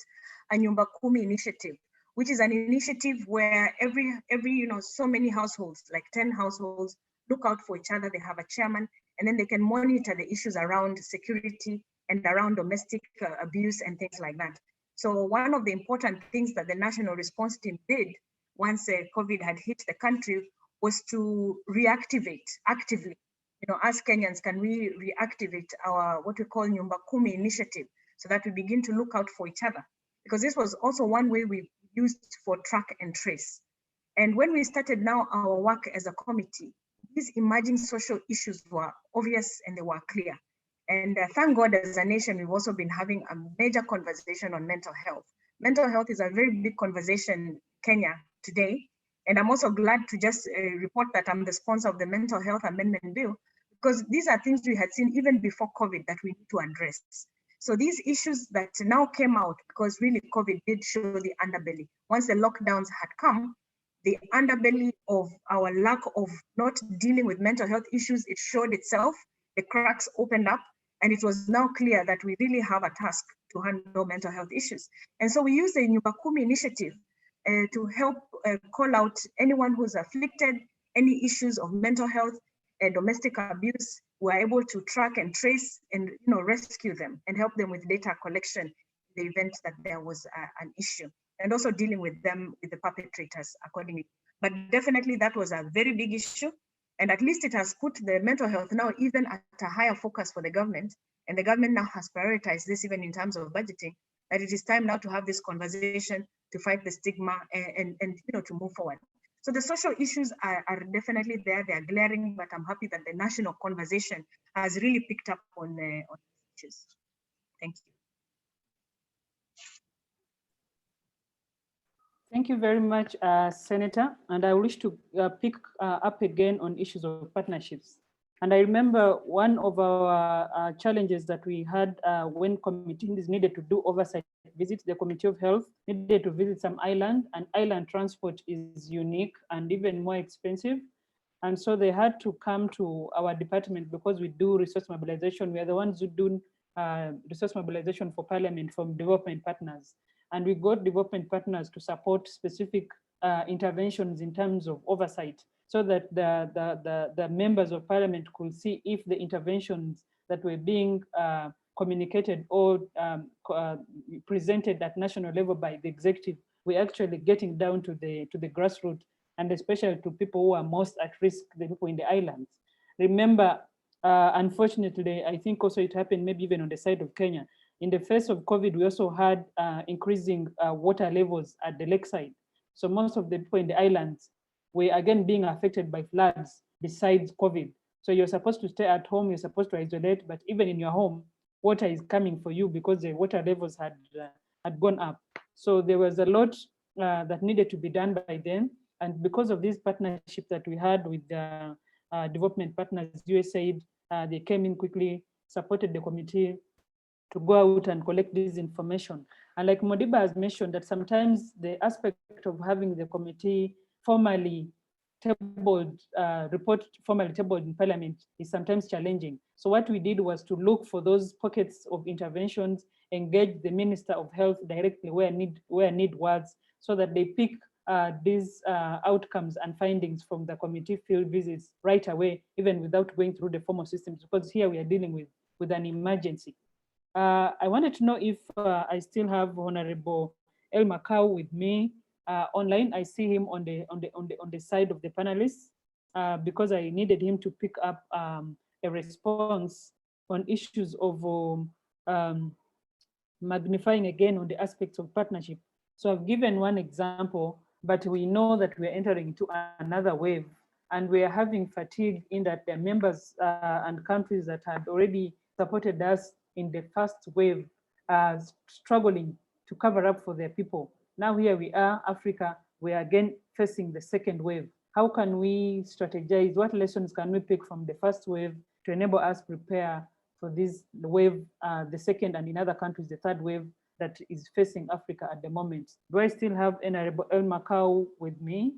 a Nyumba Kumi initiative, which is an initiative where every so many households, like 10 households, look out for each other. They have a chairman, and then they can monitor the issues around security and around domestic abuse and things like that. So one of the important things that the national response team did once COVID had hit the country was to reactivate actively. As Kenyans, can we reactivate our what we call Nyumba Kumi initiative, so that we begin to look out for each other? Because this was also one way we used for track and trace. And when we started now our work as a committee, these emerging social issues were obvious and they were clear. And thank God, as a nation, we've also been having a major conversation on mental health. Mental health is a very big conversation in Kenya today. And I'm also glad to just report that I'm the sponsor of the Mental Health Amendment Bill, because these are things we had seen even before COVID that we need to address. So these issues that now came out, because really COVID did show the underbelly. Once the lockdowns had come, the underbelly of our lack of not dealing with mental health issues, it showed itself, the cracks opened up, and it was now clear that we really have a task to handle mental health issues. And so we used the Nyumba Kumi initiative to help call out anyone who's afflicted, any issues of mental health, domestic abuse. We're able to track and trace and rescue them and help them with data collection in the event that there was an issue, and also dealing with them, with the perpetrators accordingly. But definitely that was a very big issue, and at least it has put the mental health now even at a higher focus for the government, and the government now has prioritized this even in terms of budgeting, that it is time now to have this conversation to fight the stigma and to move forward. So the social issues are definitely there, they are glaring, but I'm happy that the national conversation has really picked up on these issues. Thank you. Thank you very much, Senator. And I wish to pick up again on issues of partnerships. And I remember one of our challenges that we had when committees needed to do oversight visits, the Committee of Health needed to visit some island, and island transport is unique and even more expensive. And so they had to come to our department because we do resource mobilization. We are the ones who do resource mobilization for Parliament from development partners. And we got development partners to support specific interventions in terms of oversight, so that the members of Parliament could see if the interventions that were being communicated or presented at national level by the executive were actually getting down to the grassroots and especially to people who are most at risk, the people in the islands. Remember, unfortunately, I think also it happened maybe even on the side of Kenya. In the face of COVID, we also had increasing water levels at the lakeside. So most of the people in the islands were again being affected by floods besides COVID. So you're supposed to stay at home, you're supposed to isolate, but even in your home, water is coming for you because the water levels had gone up. So there was a lot that needed to be done by then. And because of this partnership that we had with the development partners, USAID, they came in quickly, supported the committee to go out and collect this information. And like Modiba has mentioned, that sometimes the aspect of having the committee formally tabled, report formally tabled in Parliament is sometimes challenging. So what we did was to look for those pockets of interventions, engage the Minister of Health directly where need was, so that they pick these outcomes and findings from the committee field visits right away, even without going through the formal systems, because here we are dealing with an emergency. I wanted to know if I still have Honorable El Makkaoui with me online. I see him on the side of the panelists because I needed him to pick up a response on issues of magnifying again on the aspects of partnership. So I've given one example, but we know that we're entering into another wave, and we are having fatigue in that there are members and countries that had already supported us in the first wave, struggling to cover up for their people. Now here we are, Africa, we are again facing the second wave. How can we strategize? What lessons can we pick from the first wave to enable us prepare for this wave, the second, and in other countries, the third wave that is facing Africa at the moment? Do I still have Honorable El Makkaoui with me?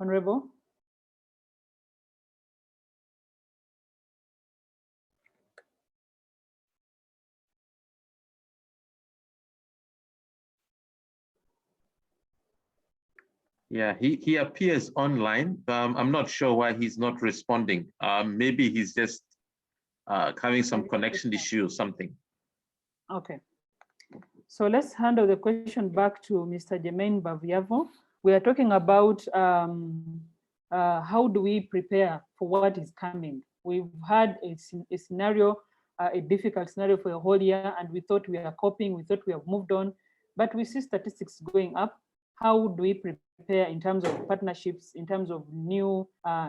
Honorable? Yeah, he appears online. I'm not sure why he's not responding. Maybe he's just having some connection issue or something. Okay. So let's handle the question back to Mr. Germain Mbav Yav. We are talking about how do we prepare for what is coming. We've had a scenario, a difficult scenario for a whole year, and we thought we are coping, we thought we have moved on, but we see statistics going up. How do we prepare in terms of partnerships, in terms of new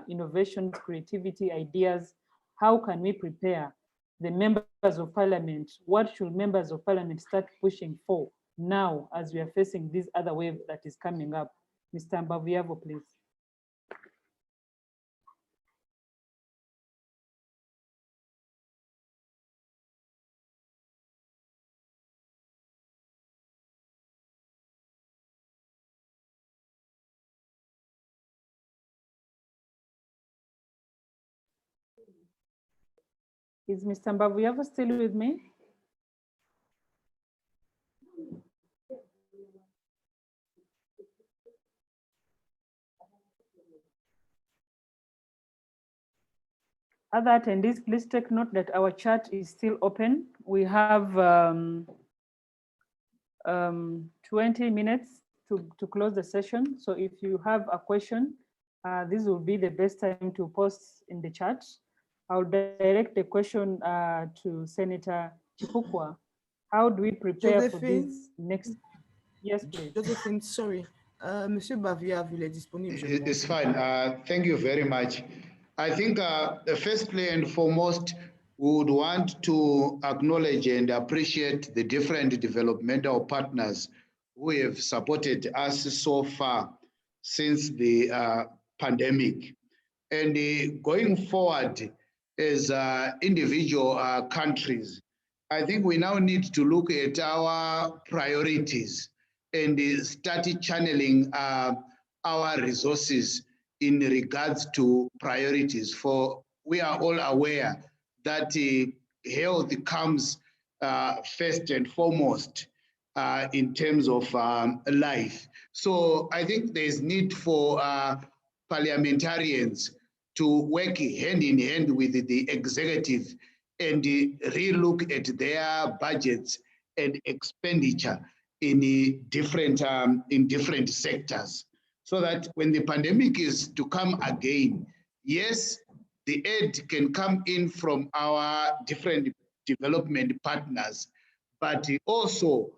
innovations, creativity, ideas? How can we prepare the members of parliament? What should members of parliament start pushing for now as we are facing this other wave that is coming up? Mr. Mbav Yav, please. Is Mr. Mbav Yav still with me? Other attendees, please take note that our chat is still open. We have 20 minutes to close the session. So if you have a question, this will be the best time to post in the chat. I'll direct the question to Senator Chikukwa. How do we prepare Josephine, for this next? Yes, please. Josephine, sorry. Monsieur Mbav Yav, il est disponible. It's fine. Thank you very much. I think firstly and foremost, we would want to acknowledge and appreciate the different developmental partners who have supported us so far since the pandemic. And going forward as individual countries, I think we now need to look at our priorities and start channeling our resources in regards to priorities. For we are all aware that health comes first and foremost in terms of life. So I think there's need for parliamentarians to work hand in hand with the executive and relook at their budgets and expenditure in different sectors. so that when the pandemic is to come again, yes, the aid can come in from our different development partners, but also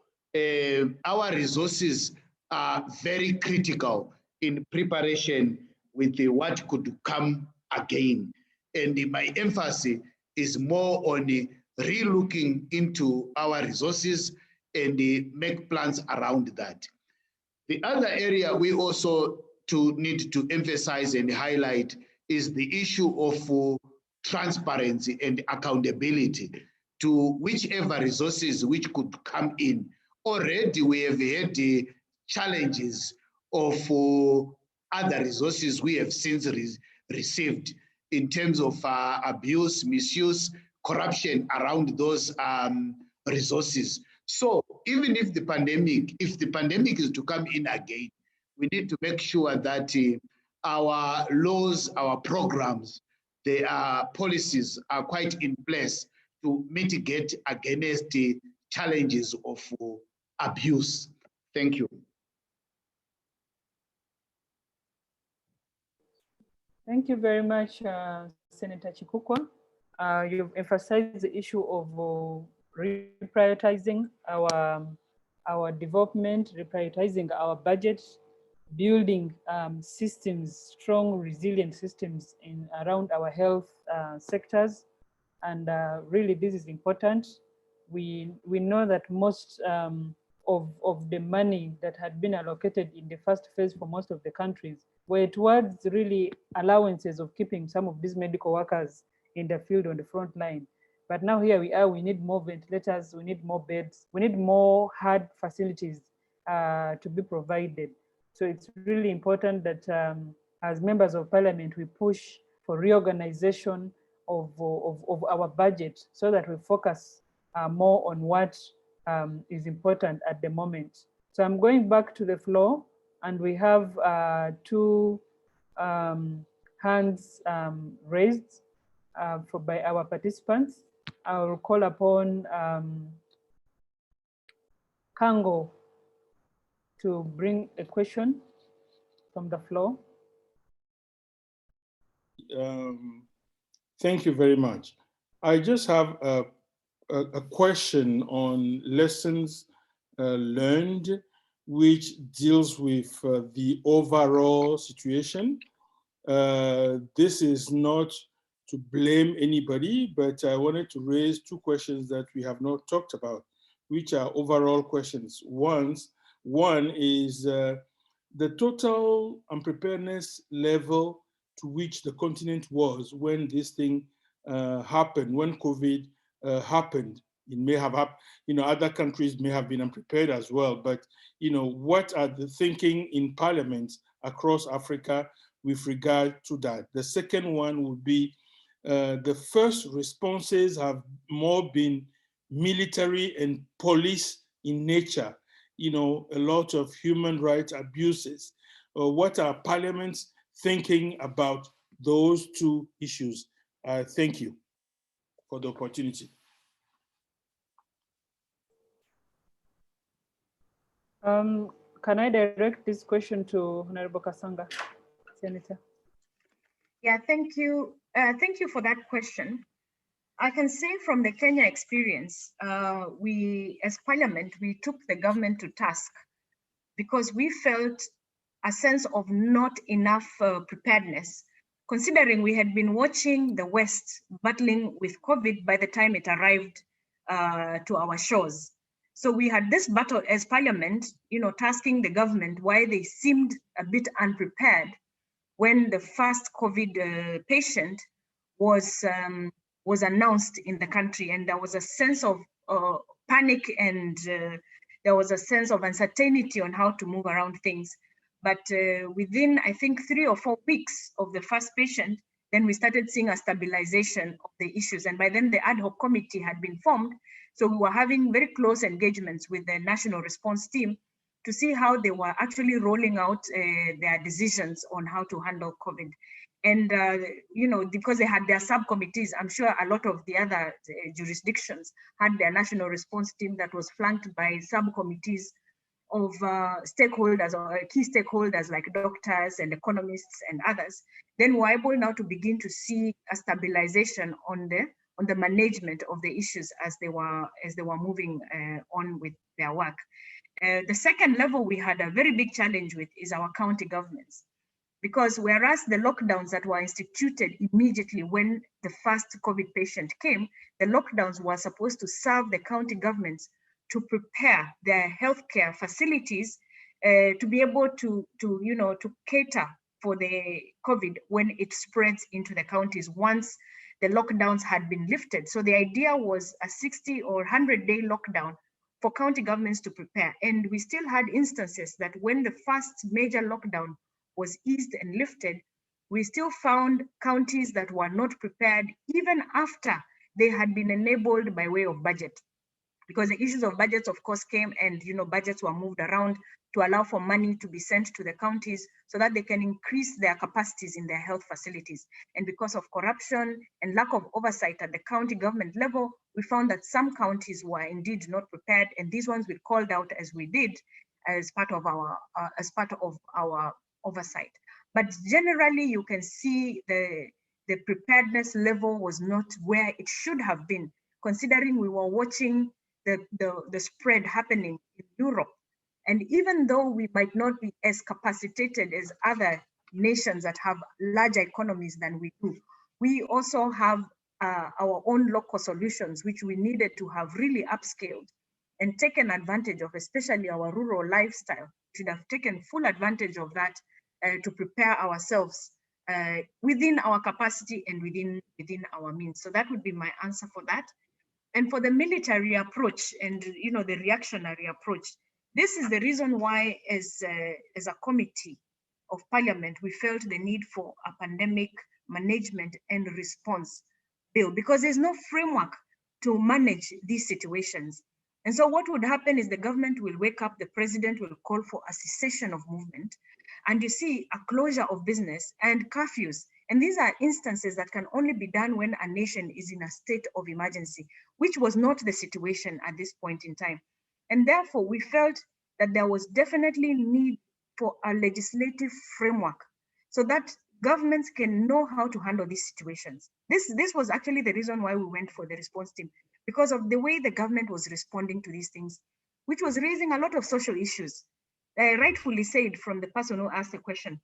our resources are very critical in preparation with what could come again. And my emphasis is more on re-looking into our resources and make plans around that. The other area we also need to emphasize and highlight is the issue of transparency and accountability to whichever resources which could come in. Already we have had the challenges of other resources we have since received in terms of abuse, misuse, corruption around those resources. So even if the pandemic is to come in again, we need to make sure that our laws, our programs, our policies are quite in place to mitigate against the challenges of abuse. Thank you. Thank you very much, Senator Chikukwa. You've emphasized the issue of reprioritizing our development, reprioritizing our budget, building systems, strong, resilient systems around our health sectors. And really, this is important. We know that most of the money that had been allocated in the first phase for most of the countries were towards really allowances of keeping some of these medical workers in the field on the front line. But now here we are, we need more ventilators, we need more beds, we need more hard facilities to be provided. So it's really important that as members of parliament, we push for reorganization of our budget so that we focus more on what is important at the moment. So I'm going back to the floor, and we have two hands raised by our participants. I will call upon Kango to bring a question from the floor. Thank you very much. I just have a question on lessons learned, which deals with the overall situation. This is not to blame anybody, but I wanted to raise two questions that we have not talked about, which are overall questions. One is the total unpreparedness level to which the continent was when this thing happened, when COVID happened. It may have happened, other countries may have been unprepared as well, but what are the thinking in parliaments across Africa with regard to that? The second one would be the first responses have more been military and police in nature, a lot of human rights abuses. What are parliaments thinking about those two issues? Thank you for the opportunity. Can I direct this question to Honorable Kasanga, Senator? Yeah, thank you. Thank you for that question. I can say from the Kenya experience, we as parliament, we took the government to task because we felt a sense of not enough preparedness, considering we had been watching the West battling with COVID by the time it arrived to our shores. So we had this battle as parliament, tasking the government why they seemed a bit unprepared when the first COVID patient was announced in the country, and there was a sense of panic and there was a sense of uncertainty on how to move around things. But within, I think, 3 or 4 weeks of the first patient, then we started seeing a stabilization of the issues. And by then the ad hoc committee had been formed. So we were having very close engagements with the national response team to see how they were actually rolling out their decisions on how to handle COVID. And, because they had their subcommittees, I'm sure a lot of the other jurisdictions had their national response team that was flanked by subcommittees of stakeholders or key stakeholders like doctors and economists and others, then we're able now to begin to see a stabilization on the management of the issues as they were moving on with their work. The second level we had a very big challenge with is our county governments, because whereas the lockdowns that were instituted immediately when the first COVID patient came, the lockdowns were supposed to serve the county governments to prepare their healthcare facilities to be able to cater for the COVID when it spreads into the counties once the lockdowns had been lifted. So the idea was a 60 or 100-day lockdown for county governments to prepare. And we still had instances that when the first major lockdown was eased and lifted, we still found counties that were not prepared even after they had been enabled by way of budget. Because the issues of budgets, of course, came and budgets were moved around to allow for money to be sent to the counties so that they can increase their capacities in their health facilities. And because of corruption and lack of oversight at the county government level, we found that some counties were indeed not prepared, and these ones we called out as we did as part of our oversight. But generally, you can see the preparedness level was not where it should have been, considering we were watching the spread happening in Europe. And even though we might not be as capacitated as other nations that have larger economies than we do, we also have our own local solutions, which we needed to have really upscaled and taken advantage of, especially our rural lifestyle. We should have taken full advantage of that to prepare ourselves within our capacity and within our means. So that would be my answer for that. And for the military approach and the reactionary approach, this is the reason why as a committee of parliament, we felt the need for a pandemic management and response bill, because there's no framework to manage these situations. And so what would happen is the government will wake up, the president will call for a cessation of movement, and you see a closure of business and curfews. And these are instances that can only be done when a nation is in a state of emergency, which was not the situation at this point in time. And therefore, we felt that there was definitely need for a legislative framework so that governments can know how to handle these situations. This was actually the reason why we went for the response team, because of the way the government was responding to these things, which was raising a lot of social issues. Rightfully said from the person who asked the question,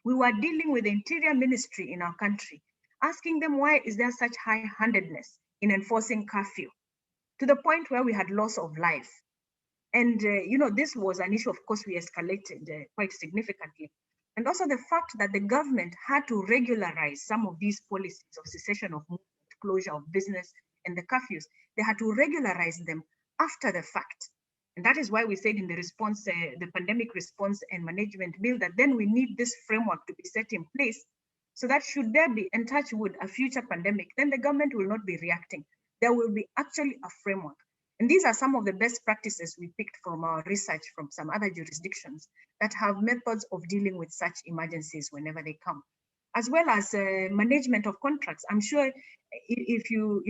we were dealing with the Interior Ministry in our country, asking them why is there such high-handedness in enforcing curfew, to the point where we had loss of life. And this was an issue, of course, we escalated quite significantly. And also the fact that the government had to regularize some of these policies of cessation of movement, closure of business, and the curfews. They had to regularize them after the fact. And that is why we said in the response, the pandemic response and management bill, that then we need this framework to be set in place so that should there be, and touch wood, a future pandemic, then the government will not be reacting. There will be actually a framework. And these are some of the best practices we picked from our research from some other jurisdictions that have methods of dealing with such emergencies whenever they come, as well as management of contracts. I'm sure if you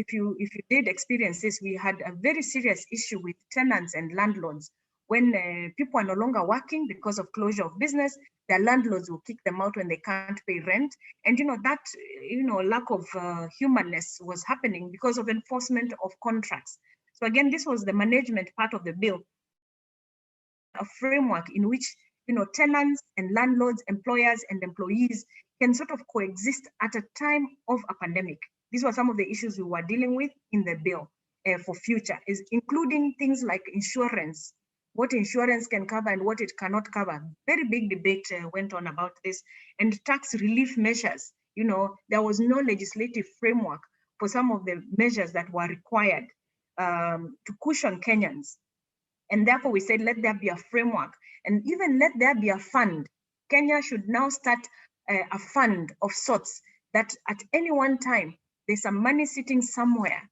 did experience this, we had a very serious issue with tenants and landlords. When people are no longer working because of closure of business, their landlords will kick them out when they can't pay rent. And that lack of humanness was happening because of enforcement of contracts. So again, this was the management part of the bill, a framework in which tenants and landlords, employers and employees can sort of coexist at a time of a pandemic. These were some of the issues we were dealing with in the bill for future, is including things like insurance, what insurance can cover and what it cannot cover. Very big debate went on about this, and tax relief measures. There was no legislative framework for some of the measures that were required to cushion Kenyans. And therefore we said, let there be a framework and even let there be a fund. Kenya should now start a fund of sorts that at any one time, there's some money sitting somewhere,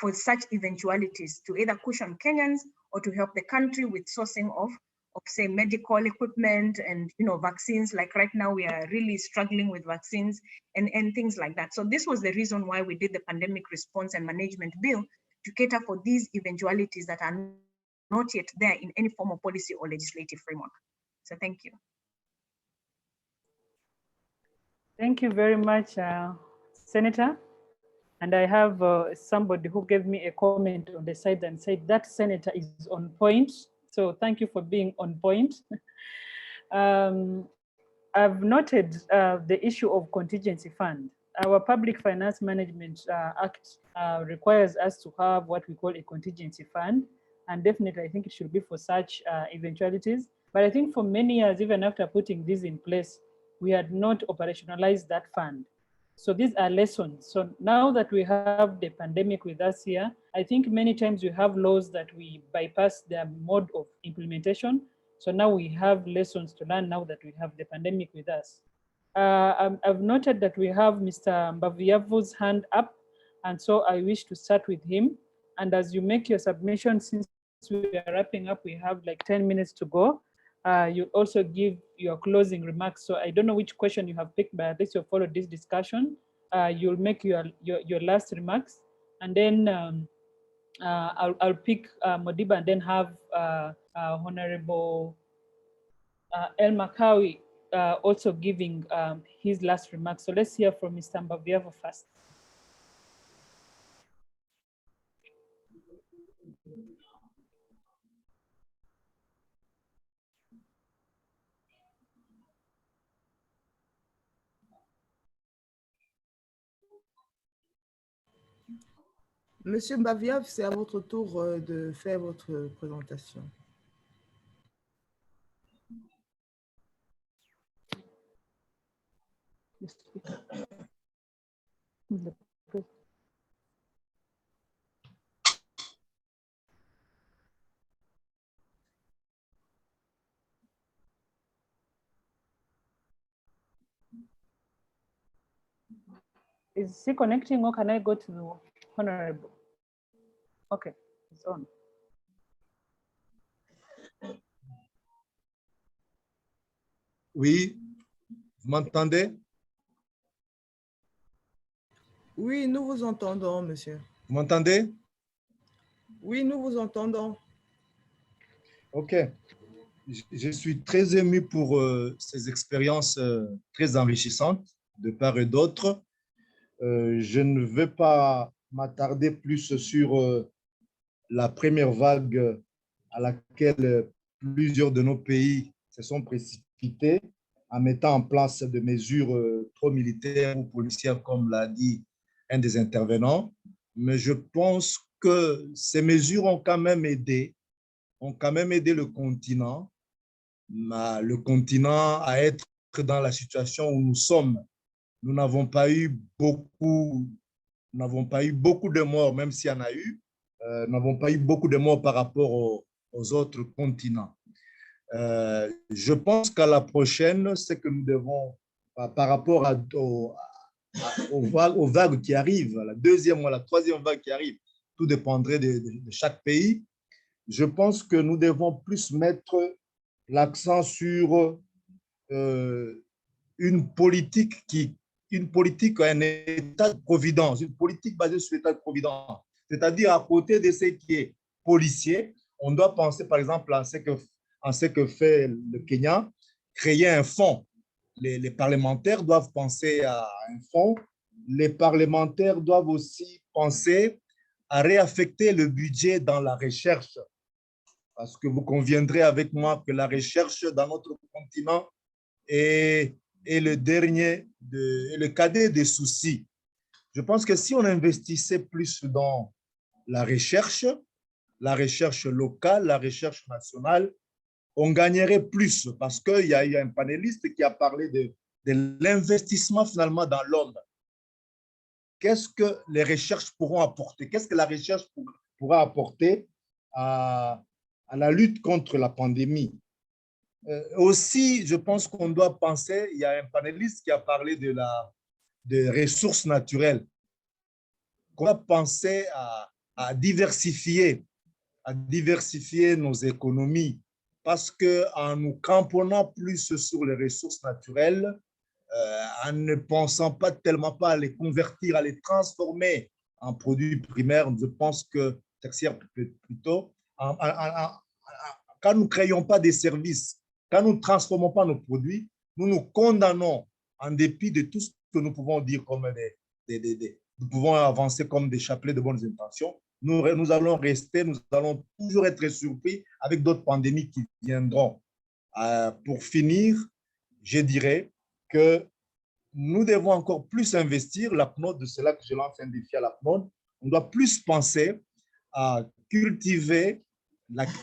for such eventualities to either cushion Kenyans or to help the country with sourcing of say medical equipment and, vaccines. Like right now we are really struggling with vaccines and things like that. So this was the reason why we did the pandemic response and management bill, to cater for these eventualities that are not yet there in any form of policy or legislative framework. So thank you. Thank you very much, Senator. And I have somebody who gave me a comment on the side and said that senator is on point. So thank you for being on point. I've noted the issue of contingency fund. Our Public Finance Management Act requires us to have what we call a contingency fund. And definitely, I think it should be for such eventualities. But I think for many years, even after putting this in place, we had not operationalized that fund. So these are lessons. So now that we have the pandemic with us here, I think many times we have laws that we bypass their mode of implementation. So now we have lessons to learn now that we have the pandemic with us. I've noted that we have Mr. Mbav Yav's hand up, and so I wish to start with him. And as you make your submission, since we are wrapping up, we have like 10 minutes to go. You also give your closing remarks. So I don't know which question you have picked, but at least you'll follow this discussion. You'll make your last remarks, and then I'll pick Modiba and then have Honorable El Makkaoui also giving his last remarks. So let's hear from Mr. Mbav Yav first. Monsieur Mbav Yav, c'est à votre tour de faire votre présentation. Is he connecting, or can I go to the Honorable? Okay, it's on. Oui, vous m'entendez? Oui, nous vous entendons, monsieur. Vous m'entendez? Oui, nous vous entendons. OK. Je suis très ému pour ces expériences très enrichissantes de part et d'autre. Je ne vais pas m'attarder plus sur la première vague à laquelle plusieurs de nos pays se sont précipités en mettant en place des mesures trop militaires ou policières, comme l'a dit un des intervenants. Mais je pense que ces mesures ont quand même aidé le continent à être dans la situation où nous sommes. Nous n'avons pas eu beaucoup de morts, même s'il y en a eu. Nous n'avons pas eu beaucoup de morts par rapport aux autres continents. Je pense qu'à la prochaine, c'est que nous devons, par rapport aux vagues qui arrivent, la deuxième ou la troisième vague qui arrive, tout dépendrait de chaque pays. Je pense que nous devons plus mettre l'accent sur une politique, un état de providence, une politique basée sur l'état de providence. C'est-à-dire, à côté de ce qui est policier, on doit penser par exemple en ce que fait le Kenya, créer un fonds. Les parlementaires doivent penser à un fonds. Les parlementaires doivent aussi penser à réaffecter le budget dans la recherche. Parce que vous conviendrez avec moi que la recherche dans notre continent est le cadet des soucis. Je pense que si on investissait plus dans la recherche locale, la recherche nationale, on gagnerait plus parce qu'il y a un panéliste qui a parlé de l'investissement finalement dans l'homme. Qu'est-ce que les recherches pourront apporter? Qu'est-ce que la recherche pourra apporter à la lutte contre la pandémie? Aussi, je pense qu'on doit penser, il y a un panéliste qui a parlé des ressources naturelles. On doit penser à diversifier nos économies parce qu'en nous cramponnant plus sur les ressources naturelles, en ne pensant pas tellement à les convertir, à les transformer en produits primaires, je pense que plutôt quand nous ne créons pas des services, quand nous ne transformons pas nos produits, nous nous condamnons en dépit de tout ce que nous pouvons dire comme nous pouvons avancer comme des chapelets de bonnes intentions. Nous allons rester, nous allons toujours être surpris avec d'autres pandémies qui viendront. Pour finir, je dirais que nous devons encore plus investir. L'APNODE, de cela que je lance un défi à l'APNODE, on doit plus penser à cultiver,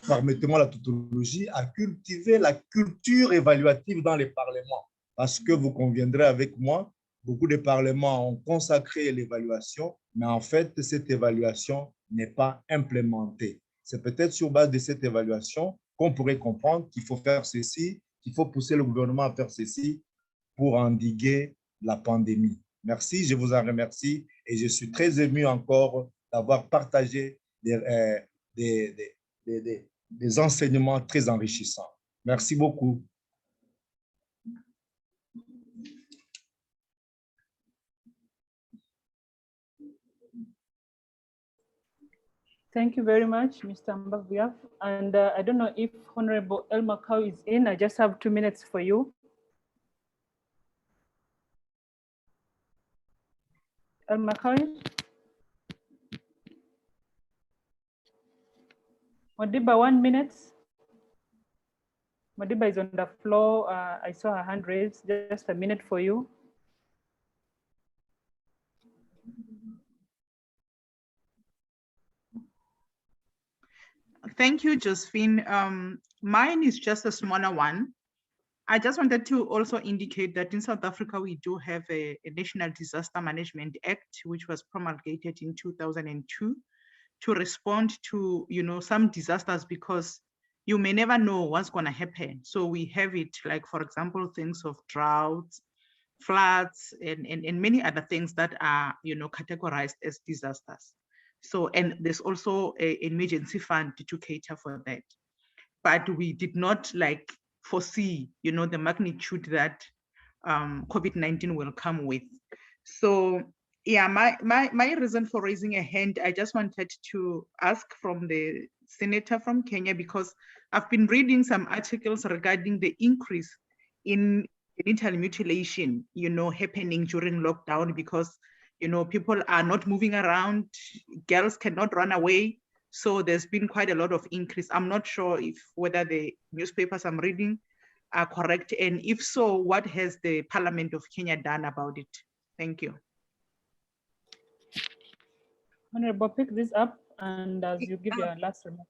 permettez-moi la tautologie, à cultiver la culture évaluative dans les parlements. Parce que vous conviendrez avec moi, beaucoup de parlements ont consacré l'évaluation, mais en fait, cette évaluation n'est pas implémentée. C'est peut-être sur base de cette évaluation qu'on pourrait comprendre qu'il faut faire ceci, qu'il faut pousser le gouvernement à faire ceci pour endiguer la pandémie. Merci, je vous en remercie et je suis très ému encore d'avoir partagé des enseignements très enrichissants. Merci beaucoup. Thank you very much, Mr. Mbav Yav. And I don't know if Honorable El Makkaoui is in. I just have 2 minutes for you. El Makkaoui? Modiba, 1 minute. Modiba is on the floor. I saw her hand raised. Just a minute for you. Thank you, Josephine. Mine is just a smaller one. I just wanted to also indicate that in South Africa, we do have a National Disaster Management Act, which was promulgated in 2002 to respond to, some disasters, because you may never know what's going to happen. So we have it, like, for example, things of droughts, floods, and many other things that are, categorized as disasters. So, and there's also an emergency fund to cater for that. But we did not foresee, the magnitude that COVID-19 will come with. So yeah, my reason for raising a hand, I just wanted to ask from the senator from Kenya, because I've been reading some articles regarding the increase in genital mutilation, happening during lockdown, because people are not moving around, girls cannot run away. So there's been quite a lot of increase. I'm not sure whether the newspapers I'm reading are correct. And if so, what has the Parliament of Kenya done about it? Thank you. Honorable, pick this up and as you give your last remark.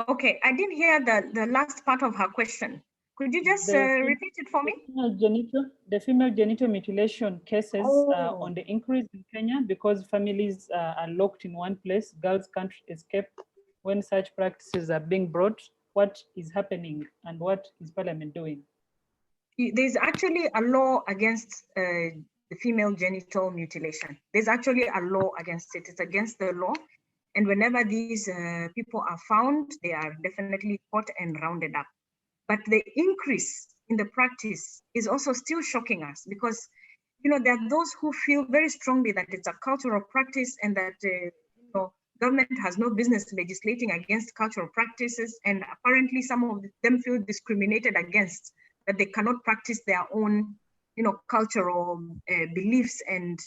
Okay, I didn't hear the last part of her question. Could you just repeat it for me? The female genital mutilation cases are on the increase in Kenya because families are locked in one place. Girls can't escape when such practices are being brought. What is happening and what is Parliament doing? There's actually a law against the female genital mutilation. There's actually a law against it. It's against the law. And whenever these people are found, they are definitely caught and rounded up. But the increase in the practice is also still shocking us because, there are those who feel very strongly that it's a cultural practice and that government has no business legislating against cultural practices. And apparently some of them feel discriminated against, that they cannot practice their own, cultural beliefs and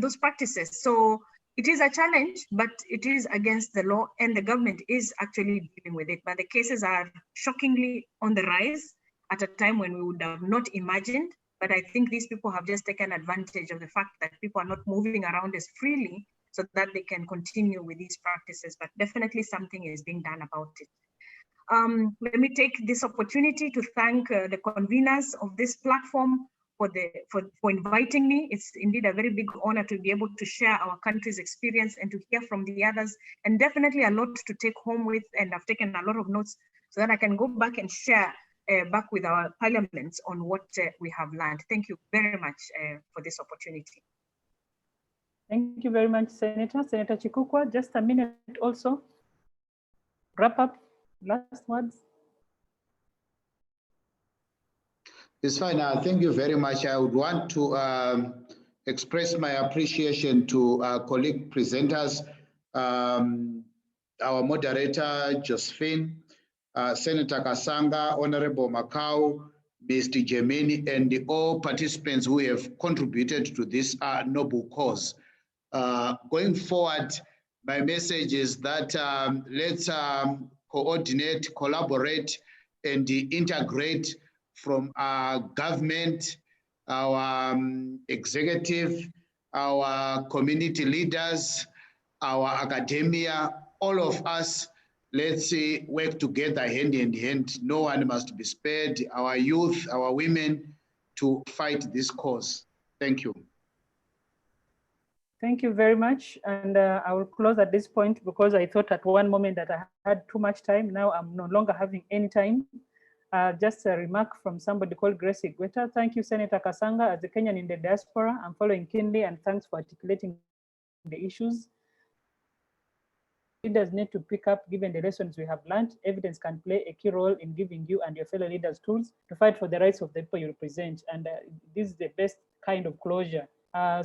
those practices. So it is a challenge, but it is against the law and the government is actually dealing with it. But the cases are shockingly on the rise at a time when we would have not imagined. But I think these people have just taken advantage of the fact that people are not moving around as freely so that they can continue with these practices. But definitely something is being done about it. Let me take this opportunity to thank the conveners of this platform for inviting me. It's indeed a very big honor to be able to share our country's experience and to hear from the others, and definitely a lot to take home with, and I've taken a lot of notes so that I can go back and share back with our parliaments on what we have learned. Thank you very much for this opportunity. Thank you very much, Senator. Senator Chikukwa, just a minute also. Wrap up, last words. It's fine. Thank you very much. I would want to express my appreciation to our colleague presenters. our moderator, Josephine, Senator Kasanga, Honorable Makkaoui, Mr. Germain, and all participants who have contributed to this noble cause. Going forward, my message is that let's coordinate, collaborate, and integrate from our government, our executive, our community leaders, our academia, all of us. Let's work together hand in hand. No one must be spared, our youth, our women, to fight this cause. Thank you. Thank you very much. And I will close at this point because I thought at one moment that I had too much time. Now I'm no longer having any time. Just a remark from somebody called Grace Igweta. Thank you, Senator Kasanga. As a Kenyan in the diaspora, I'm following keenly, and thanks for articulating the issues. Leaders need to pick up, given the lessons we have learned. Evidence can play a key role in giving you and your fellow leaders tools to fight for the rights of the people you represent. And this is the best kind of closure.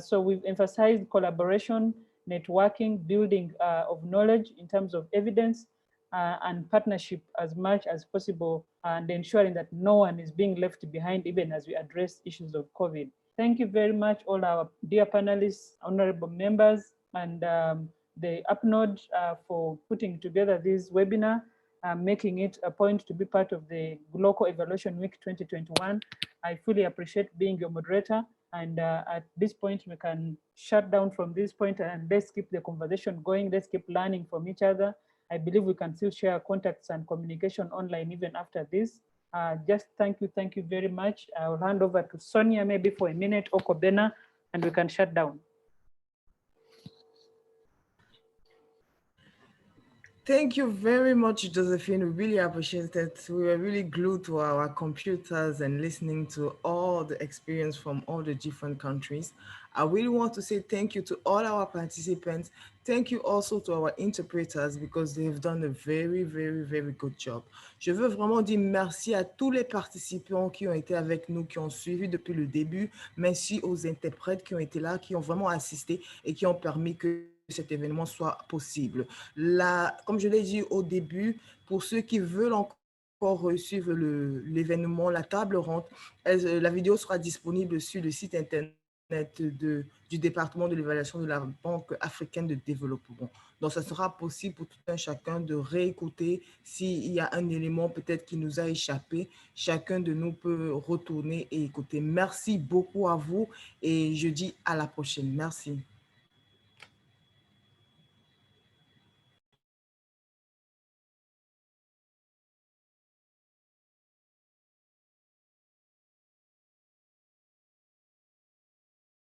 So we've emphasized collaboration, networking, building of knowledge in terms of evidence, and partnership as much as possible, and ensuring that no one is being left behind even as we address issues of COVID. Thank you very much, all our dear panelists, honorable members, and the APNODE for putting together this webinar, making it a point to be part of the Global Evaluation Week 2021. I fully appreciate being your moderator. And at this point, we can shut down from this point and let's keep the conversation going. Let's keep learning from each other. I believe we can still share contacts and communication online even after this. Just thank you very much. I'll hand over to Sonia maybe for a minute, or Kobena, and we can shut down. Thank you very much, Josephine. We really appreciate it. We were really glued to our computers and listening to all the experience from all the different countries. I really want to say thank you to all our participants. Thank you also to our interpreters because they have done a very, very, very good job. Je veux vraiment dire merci à tous les participants qui ont été avec nous, qui ont suivi depuis le début. Merci aux interprètes qui ont été là, qui ont vraiment assisté et qui ont permis que cet événement soit possible. Là, comme je l'ai dit au début, pour ceux qui veulent encore suivre l'événement, la table ronde, la vidéo sera disponible sur le site internet du département de l'évaluation de la Banque africaine de développement. Donc, ça sera possible pour tout un chacun de réécouter s'il y a un élément peut-être qui nous a échappé. Chacun de nous peut retourner et écouter. Merci beaucoup à vous et je dis à la prochaine. Merci.